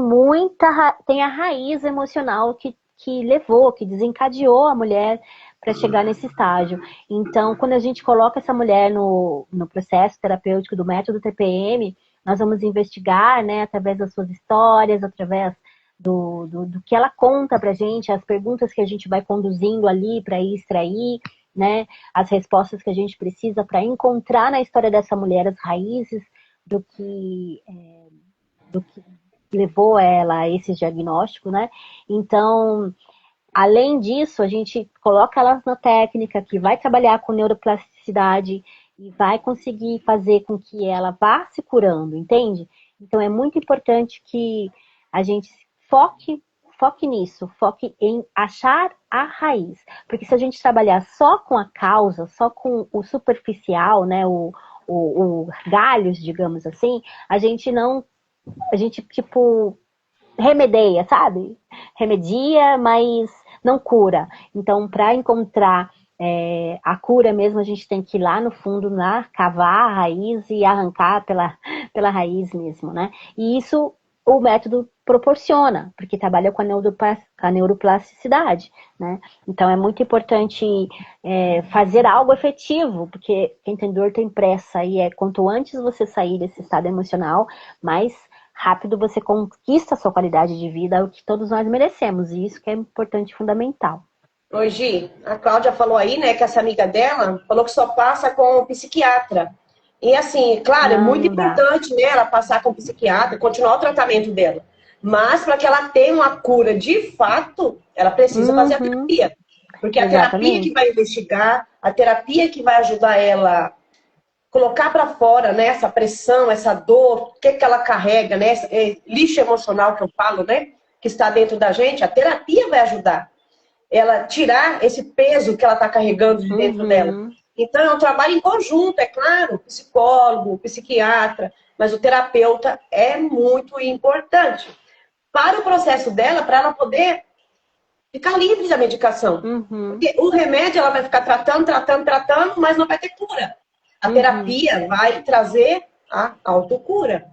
a raiz emocional que levou, que desencadeou a mulher para chegar nesse estágio. Então, quando a gente coloca essa mulher no processo terapêutico do método TPM, nós vamos investigar, né, através das suas histórias, através do que ela conta pra gente, as perguntas que a gente vai conduzindo ali para ir extrair, né, as respostas que a gente precisa para encontrar na história dessa mulher as raízes do que levou ela a esse diagnóstico, né? Então, além disso, a gente coloca elas na técnica que vai trabalhar com neuroplasticidade e vai conseguir fazer com que ela vá se curando, entende? Então, é muito importante que a gente foque nisso, foque em achar a raiz. Porque se a gente trabalhar só com a causa, só com o superficial, né, o galhos, digamos assim, a gente, tipo, remedeia, sabe? Remedia, mas não cura. Então, para encontrar a cura mesmo, a gente tem que ir lá no fundo, cavar a raiz e arrancar pela raiz mesmo, né? E isso o método proporciona, porque trabalha com a neuroplasticidade, né? Então é muito importante fazer algo efetivo, porque quem tem dor tem pressa, e quanto antes você sair desse estado emocional, mais rápido você conquista a sua qualidade de vida, o que todos nós merecemos, e isso que é importante e fundamental. Oi, Gi, a Cláudia falou aí, né, que essa amiga dela falou que só passa com o psiquiatra. E assim, claro, é muito importante, né, ela passar com o psiquiatra, continuar o tratamento dela. Mas para que ela tenha uma cura de fato, ela precisa fazer a terapia. Porque a terapia que vai investigar, a terapia que vai ajudar ela colocar para fora, né, essa pressão, essa dor, o que ela carrega, né, lixo emocional que eu falo, né, que está dentro da gente, a terapia vai ajudar ela tirar esse peso que ela está carregando de dentro dela. Então, é um trabalho em conjunto, é claro, psicólogo, psiquiatra, mas o terapeuta é muito importante para o processo dela, para ela poder ficar livre da medicação. Porque o remédio ela vai ficar tratando, mas não vai ter cura. A terapia vai trazer a autocura,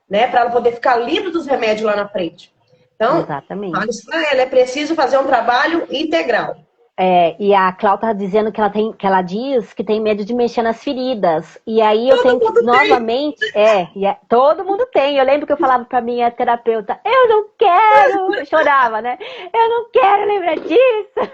né? Para ela poder ficar livre dos remédios lá na frente. Então, fala isso para ela, é preciso fazer um trabalho integral. E a Cláudia tá dizendo que ela diz que tem medo de mexer nas feridas. E aí eu tenho que, novamente, todo mundo tem. Eu lembro que eu falava pra minha terapeuta, eu não quero, eu chorava, né? Eu não quero lembrar disso.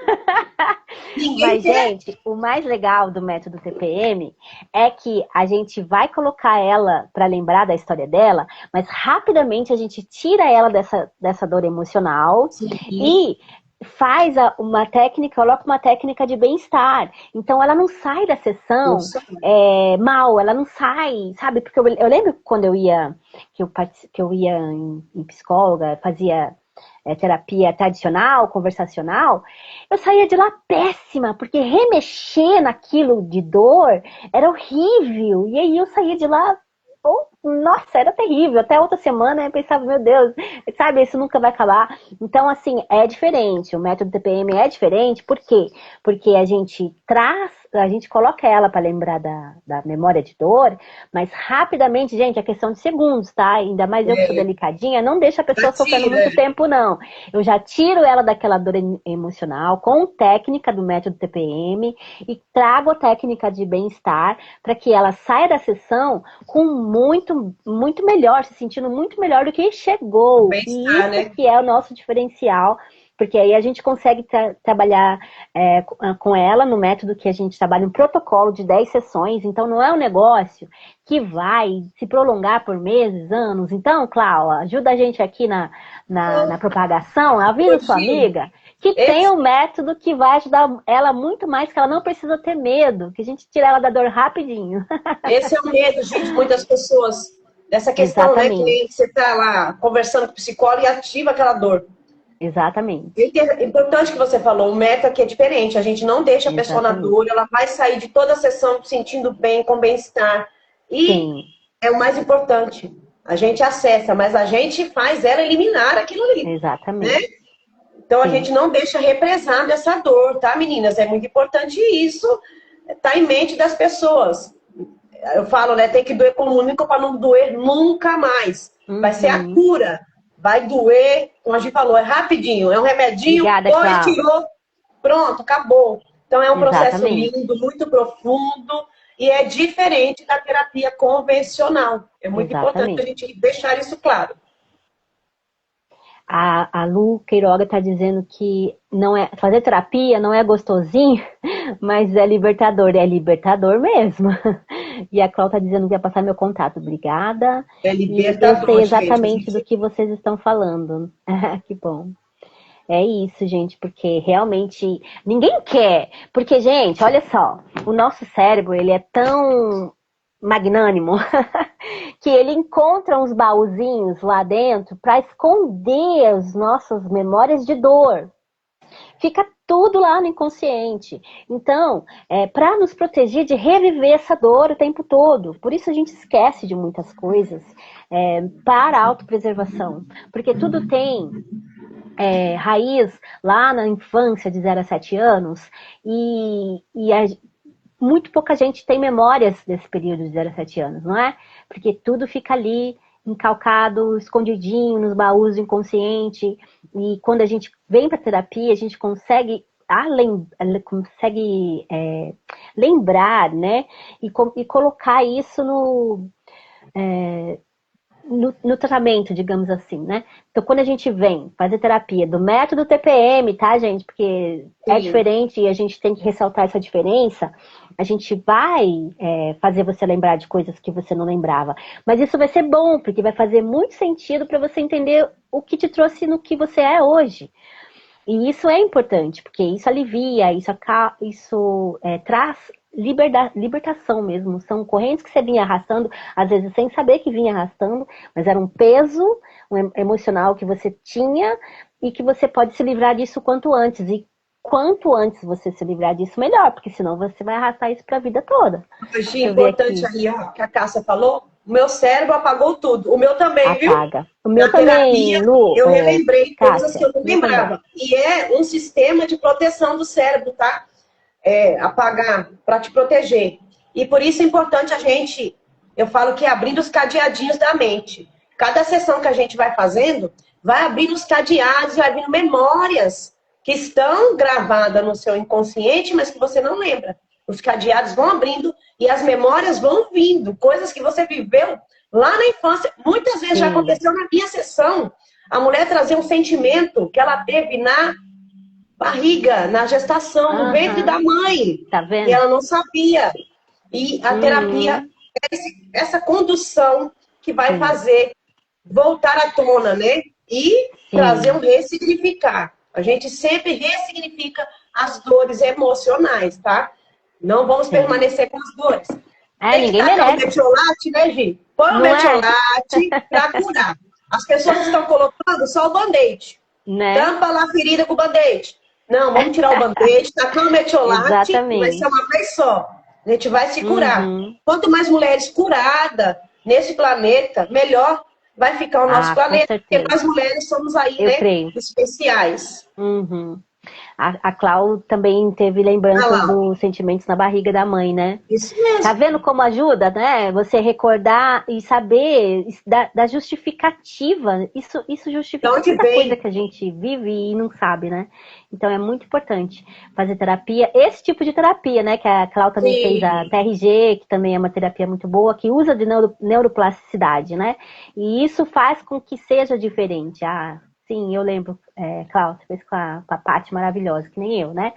Mas, gente, o mais legal do método TPM é que a gente vai colocar ela pra lembrar da história dela, mas rapidamente a gente tira ela dessa dor emocional. Sim. E faz uma técnica, coloca uma técnica de bem-estar. Então ela não sai da sessão mal, ela não sai, sabe? Porque eu lembro quando eu ia, que eu ia em psicóloga, fazia terapia tradicional, conversacional, eu saía de lá péssima, porque remexer naquilo de dor era horrível. E aí eu saía de lá, nossa, era terrível. Até outra semana eu pensava, meu Deus, sabe, isso nunca vai acabar. Então, assim, é diferente. O método TPM é diferente. Por quê? Porque a gente coloca ela para lembrar da memória de dor, mas rapidamente, gente, é questão de segundos, tá? Ainda mais eu que sou delicadinha, não deixa a pessoa sofrendo muito tempo, não. Eu já tiro ela daquela dor emocional com técnica do método TPM e trago a técnica de bem-estar para que ela saia da sessão com muito melhor, se sentindo muito melhor do que chegou. E isso, né, que é o nosso diferencial, porque aí a gente consegue trabalhar com ela no método que a gente trabalha, um protocolo de 10 sessões. Então não é um negócio que vai se prolongar por meses, anos. Então, Cláudia, ajuda a gente aqui na propagação, avisa sua amiga que tem um método que vai ajudar ela muito mais, que ela não precisa ter medo, que a gente tira ela da dor rapidinho. Esse é o medo, gente, muitas pessoas, dessa questão, né, que você está lá conversando com o psicólogo e ativa aquela dor. Exatamente. É importante que você falou, o método aqui é diferente, a gente não deixa a pessoa na dor, ela vai sair de toda a sessão sentindo bem, com bem-estar. E é o mais importante, a gente acessa, mas a gente faz ela eliminar aquilo ali. Exatamente. Né? Então, a gente não deixa represar essa dor, tá, meninas? É muito importante isso, tá em mente das pessoas. Eu falo, né, tem que doer comunica para não doer nunca mais. Vai ser a cura. Vai doer, como a gente falou, é rapidinho. É um remedinho, tirou, pronto, acabou. Então, é um processo lindo, muito profundo e é diferente da terapia convencional. É muito importante a gente deixar isso claro. A Lu Queiroga está dizendo que fazer terapia não é gostosinho, mas é libertador mesmo. E a Cláudia está dizendo que ia passar meu contato. Obrigada. É libertador, eu sei exatamente do que vocês estão falando. Que bom. É isso, gente, porque realmente ninguém quer. Porque, gente, olha só, o nosso cérebro, ele é tão magnânimo que ele encontra uns baúzinhos lá dentro para esconder as nossas memórias de dor. Fica tudo lá no inconsciente. Então, para nos proteger de reviver essa dor o tempo todo. Por isso a gente esquece de muitas coisas para a autopreservação. Porque tudo tem raiz lá na infância de 0 a 7 anos e muito pouca gente tem memórias desse período de 0 a 7 anos, não é? Porque tudo fica ali encalcado, escondidinho nos baús do inconsciente. E quando a gente vem para terapia, a gente consegue lembrar, né? E colocar isso no tratamento, digamos assim, né? Então, quando a gente vem fazer terapia do método TPM, tá, gente? Porque é diferente e a gente tem que ressaltar essa diferença. A gente vai fazer você lembrar de coisas que você não lembrava. Mas isso vai ser bom, porque vai fazer muito sentido para você entender o que te trouxe no que você é hoje. E isso é importante, porque isso alivia, isso traz libertação mesmo. São correntes que você vinha arrastando, às vezes sem saber que vinha arrastando, mas era um peso emocional que você tinha e que você pode se livrar disso quanto antes. E quanto antes você se livrar disso, melhor, porque senão você vai arrastar isso para a vida toda. Hoje, importante aí, ó, que a Cássia falou, o meu cérebro apagou tudo. O meu também, Apaga. viu? O meu Na também, terapia, Lu. eu relembrei coisas Cássia, que eu não lembrava. E é um sistema de proteção do cérebro, tá? Apagar para te proteger. E por isso é importante a gente, eu falo que é abrindo os cadeadinhos da mente. Cada sessão que a gente vai fazendo, vai abrindo os cadeados, vai abrindo memórias que estão gravadas no seu inconsciente, mas que você não lembra. Os cadeados vão abrindo e as memórias vão vindo. Coisas que você viveu lá na infância. Muitas vezes já aconteceu na minha sessão. A mulher trazer um sentimento que ela teve na barriga, na gestação, no ventre da mãe. Tá vendo? E ela não sabia. E a terapia é essa condução que vai fazer voltar à tona, né? E trazer um ressignificar. A gente sempre ressignifica as dores emocionais, tá? Não vamos permanecer com as dores. Tem que ninguém tacar o merece. metiolate, né, Gi? Põe o metiolate para curar. As pessoas estão colocando só o band-aid. Né? Tampa lá a ferida com o band-aid. Não, vamos tirar o band-aid, tacar o metiolate, e vai ser uma vez só. A gente vai se curar. Quanto mais mulheres curadas nesse planeta, melhor vai ficar o nosso planeta. Porque nós mulheres somos aí, especiais. A Clau também teve lembranças dos sentimentos na barriga da mãe, né? Isso mesmo. Tá vendo como ajuda, né? Você recordar e saber da justificativa. Isso justifica muita coisa que a gente vive e não sabe, né? Então é muito importante fazer terapia. Esse tipo de terapia, né? Que a Clau também fez a TRG, que também é uma terapia muito boa, que usa de neuroplasticidade, né? E isso faz com que seja diferente. Sim, eu lembro, Clau, você fez com a Paty maravilhosa, que nem eu, né?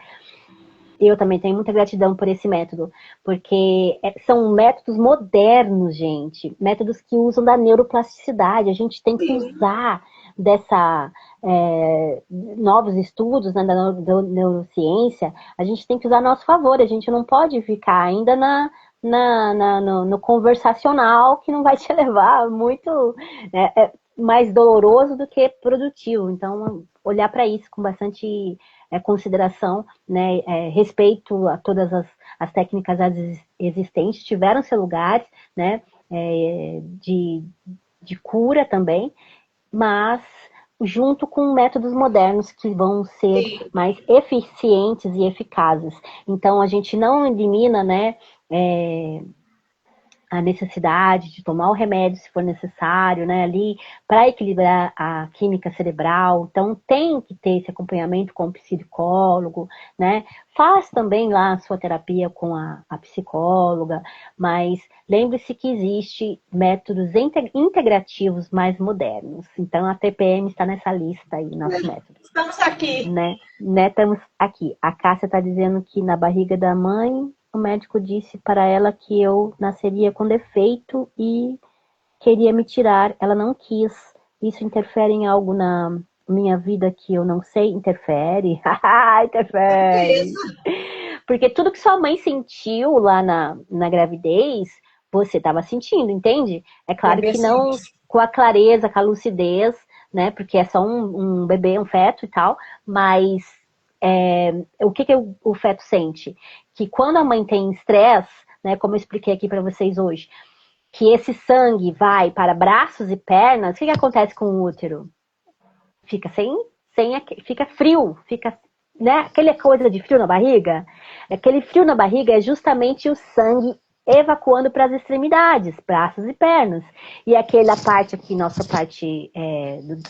Eu também tenho muita gratidão por esse método, porque são métodos modernos, gente. Métodos que usam da neuroplasticidade. A gente tem que usar novos estudos, né, da neurociência. A gente tem que usar a nosso favor. A gente não pode ficar ainda no conversacional, que não vai te levar muito... mais doloroso do que produtivo. Então, olhar para isso com bastante consideração, né, respeito a todas as técnicas existentes, tiveram seu lugar, né, de cura também, mas junto com métodos modernos que vão ser mais eficientes e eficazes. Então, a gente não elimina, né, a necessidade de tomar o remédio se for necessário, né, ali para equilibrar a química cerebral. Então tem que ter esse acompanhamento com o psicólogo, né? Faz também lá a sua terapia com a psicóloga, mas lembre-se que existe métodos integrativos mais modernos. Então a TPM está nessa lista aí, nosso método. Estamos aqui. Né? Estamos aqui. A Cássia está dizendo que na barriga da mãe o médico disse para ela que eu nasceria com defeito e queria me tirar. Ela não quis. Isso interfere em algo na minha vida que eu não sei? Interfere. Interfere. Porque tudo que sua mãe sentiu lá na gravidez, você estava sentindo, entende? É claro que não com a clareza, com a lucidez, né? Porque é só um bebê, um feto e tal, mas o que o feto sente? Que quando a mãe tem estresse, né, como eu expliquei aqui para vocês hoje, que esse sangue vai para braços e pernas, o que acontece com o útero? Fica fica frio, fica, né, aquela coisa de frio na barriga. Aquele frio na barriga é justamente o sangue evacuando para as extremidades, braços e pernas. E aquela parte aqui, nossa parte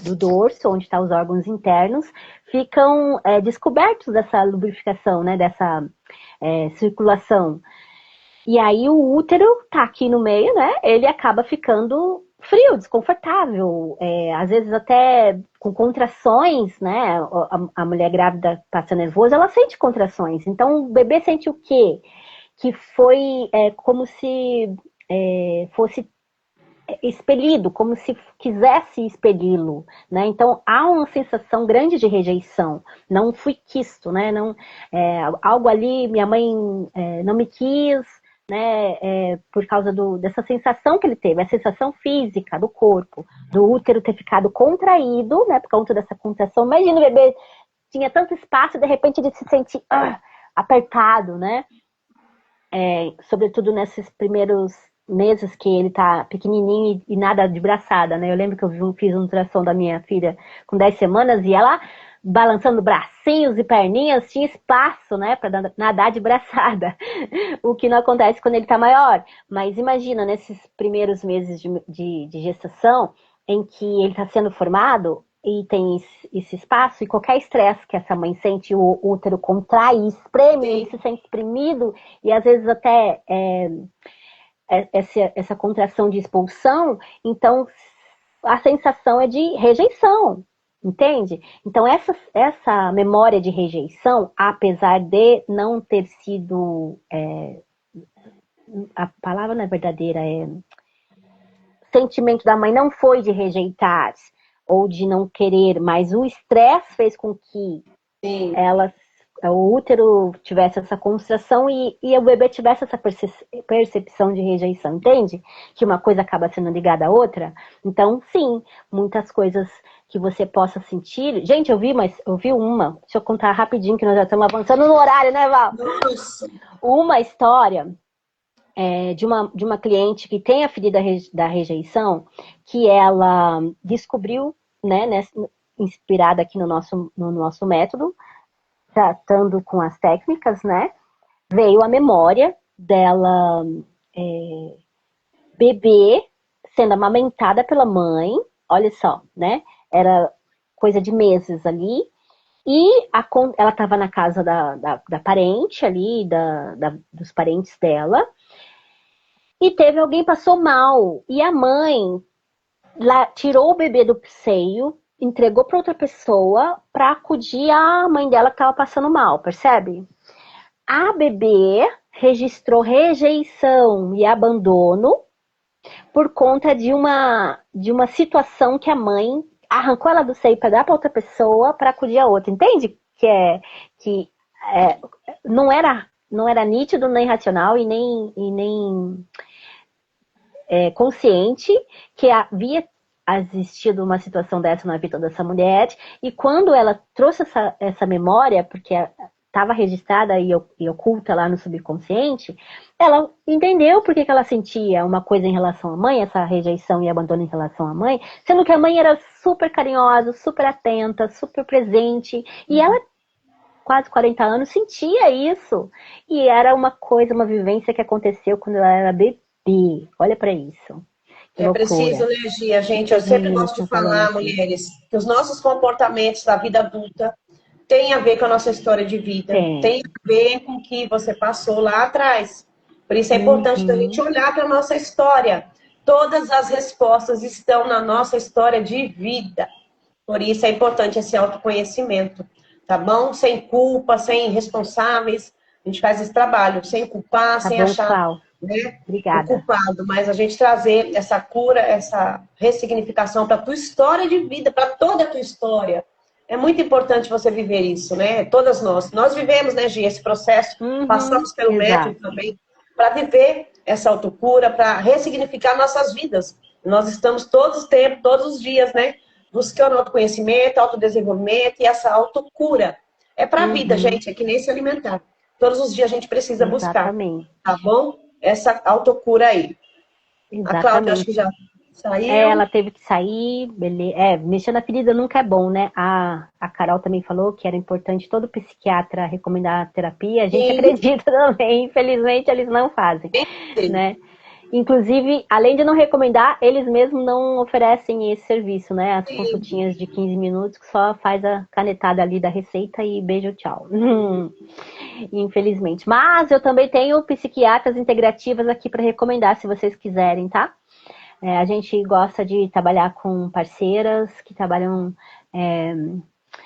do dorso, onde estão os órgãos internos, ficam descobertos dessa lubrificação, né, dessa circulação. E aí o útero tá aqui no meio, né? Ele acaba ficando frio, desconfortável, às vezes até com contrações, né? A mulher grávida passa nervosa, ela sente contrações. Então o bebê sente o quê? Que foi como se fosse expelido, como se quisesse expeli-lo, né? Então há uma sensação grande de rejeição. Não fui quisto, né? Não, algo ali, minha mãe não me quis, né? Por causa dessa sensação que ele teve, a sensação física do corpo, do útero ter ficado contraído, né? Por conta dessa contração. Imagina o bebê tinha tanto espaço, de repente ele se sente apertado, né? Sobretudo nesses primeiros meses que ele tá pequenininho e nada de braçada, né? Eu lembro que eu fiz um ultrassom da minha filha com 10 semanas e ela balançando bracinhos e perninhas, tinha espaço, né, para nadar de braçada, o que não acontece quando ele tá maior. Mas imagina, nesses primeiros meses de gestação, em que ele tá sendo formado e tem esse espaço, e qualquer estresse que essa mãe sente, o útero contrai, espreme, ele se sente exprimido, e às vezes até essa contração de expulsão, então a sensação é de rejeição, entende? Então essa memória de rejeição, apesar de não ter sido, a palavra não é verdadeira, sentimento da mãe não foi de rejeitar ou de não querer, mas o estresse fez com que o útero tivesse essa contração e o bebê tivesse essa percepção de rejeição, entende? Que uma coisa acaba sendo ligada à outra. Então, sim, muitas coisas que você possa sentir. Gente, eu vi uma, deixa eu contar rapidinho que nós já estamos avançando no horário, né, Val? Nossa. Uma história de uma cliente que tem a ferida da rejeição, que ela descobriu, né, inspirada aqui no nosso método, tratando com as técnicas, né? Veio a memória dela bebê sendo amamentada pela mãe, olha só, né? Era coisa de meses ali, e ela estava na casa da parente ali, dos parentes dela, e teve alguém passou mal, e a mãe tirou o bebê do seio, entregou para outra pessoa para acudir a mãe dela que estava passando mal, percebe? A bebê registrou rejeição e abandono por conta de uma situação que a mãe arrancou ela do seio para dar para outra pessoa para acudir a outra, entende? Que não era nítido nem racional e nem consciente que havia existido uma situação dessa na vida dessa mulher, e quando ela trouxe essa memória, porque estava registrada e oculta lá no subconsciente, ela entendeu por que ela sentia uma coisa em relação à mãe, essa rejeição e abandono em relação à mãe, sendo que a mãe era super carinhosa, super atenta, super presente, e ela, quase 40 anos, sentia isso, e era uma vivência que aconteceu quando ela era bebê. Olha para isso. É preciso, né, Gia? Gente, eu sempre gosto de falar, mulheres, que os nossos comportamentos da vida adulta têm a ver com a nossa história de vida. Tem a ver com o que você passou lá atrás. Por isso é importante a gente olhar para a nossa história. Todas as respostas estão na nossa história de vida. Por isso é importante esse autoconhecimento, tá bom? Sem culpa, sem responsáveis. A gente faz esse trabalho sem culpar, sem achar... né? Obrigada. O culpado, mas a gente trazer essa cura, essa ressignificação para a tua história de vida, para toda a tua história. É muito importante você viver isso, né? Todas nós vivemos, né, Gia, esse processo, passamos pelo método também, para viver essa autocura, para ressignificar nossas vidas. Nós estamos todos os dias, né, buscando autoconhecimento, autodesenvolvimento e essa autocura. É para a vida, gente, é que nem se alimentar. Todos os dias a gente precisa buscar, tá bom? Essa autocura aí. Exatamente. A Cláudia, acho que já Saiu. Ela teve que sair, mexer na ferida nunca é bom, né? A Carol também falou que era importante todo psiquiatra recomendar a terapia. A gente Sim. acredita também, infelizmente eles não fazem, né? Inclusive, além de não recomendar, eles mesmos não oferecem esse serviço, né? As consultinhas de 15 minutos que só faz a canetada ali da receita e beijo, tchau. Infelizmente. Mas eu também tenho psiquiatras integrativas aqui para recomendar, se vocês quiserem, tá? A gente gosta de trabalhar com parceiras que trabalham aqui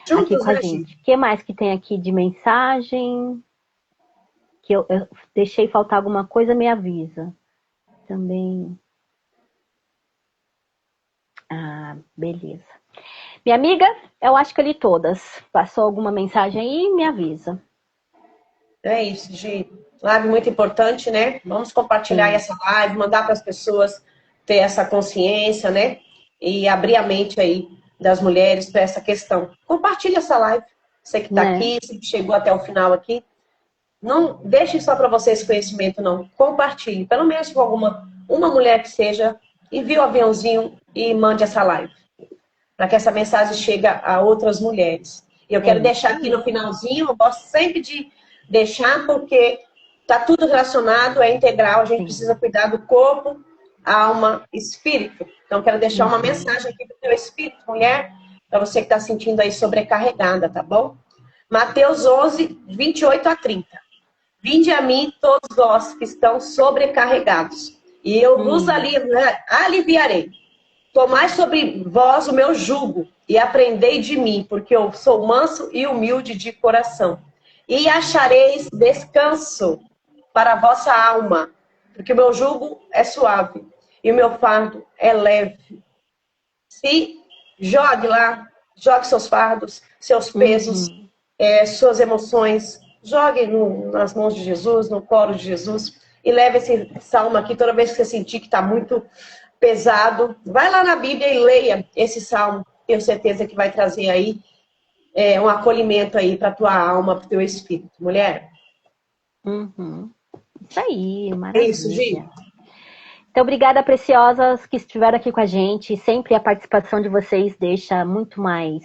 Juntos, com a né, Gi? gente. O que mais que tem aqui de mensagem? Que eu deixei faltar alguma coisa, me avisa. Também. Ah, beleza. Minha amiga, eu acho que eu li todas. Passou alguma mensagem aí? Me avisa. É isso, Gi. Live muito importante, né? Vamos compartilhar Sim. essa live, mandar para as pessoas ter essa consciência, né? E abrir a mente aí das mulheres para essa questão. Compartilha essa live. Você que está Né? aqui, você que chegou até o final aqui. Não deixe só para você esse conhecimento, não. Compartilhe. Pelo menos com uma mulher que seja, envie o aviãozinho e mande essa live. Para que essa mensagem chegue a outras mulheres. E eu quero Isso deixar aqui no aí. finalzinho, eu gosto sempre de deixar, porque está tudo relacionado, é integral, a gente Sim. precisa cuidar do corpo, alma, espírito. Então, quero deixar uma Uhum. mensagem aqui para o teu espírito, mulher, para você que está sentindo aí sobrecarregada, tá bom? Mateus 11, 28 a 30. Vinde a mim todos vós que estão sobrecarregados, e eu vos aliviarei. Tomai sobre vós o meu jugo e aprendei de mim, porque eu sou manso e humilde de coração. E achareis descanso para a vossa alma, porque o meu jugo é suave e o meu fardo é leve. Se jogue lá, jogue seus fardos, seus pesos, Uhum. suas emoções, jogue nas mãos de Jesus, no colo de Jesus, e leve esse salmo aqui toda vez que você sentir que está muito pesado. Vai lá na Bíblia e leia esse salmo. Tenho certeza que vai trazer aí um acolhimento aí para tua alma, para o teu espírito. Mulher, Uhum. Isso aí, é isso, Gi? maravilha. Então, obrigada, preciosas, que estiveram aqui com a gente. Sempre a participação de vocês deixa muito mais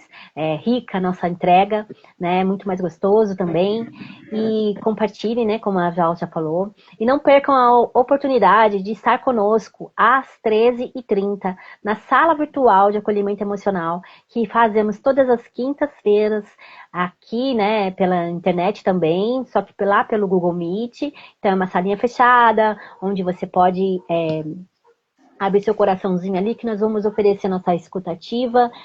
rica a nossa entrega, né? Muito mais gostoso também. E compartilhem, né? Como a Val já falou. E não percam a oportunidade de estar conosco às 13h30 na sala virtual de acolhimento emocional, que fazemos todas as quintas-feiras aqui, né? Pela internet também, só que lá pelo Google Meet. Então, é uma salinha fechada, onde você pode abrir seu coraçãozinho ali, que nós vamos oferecer nossa escutativa,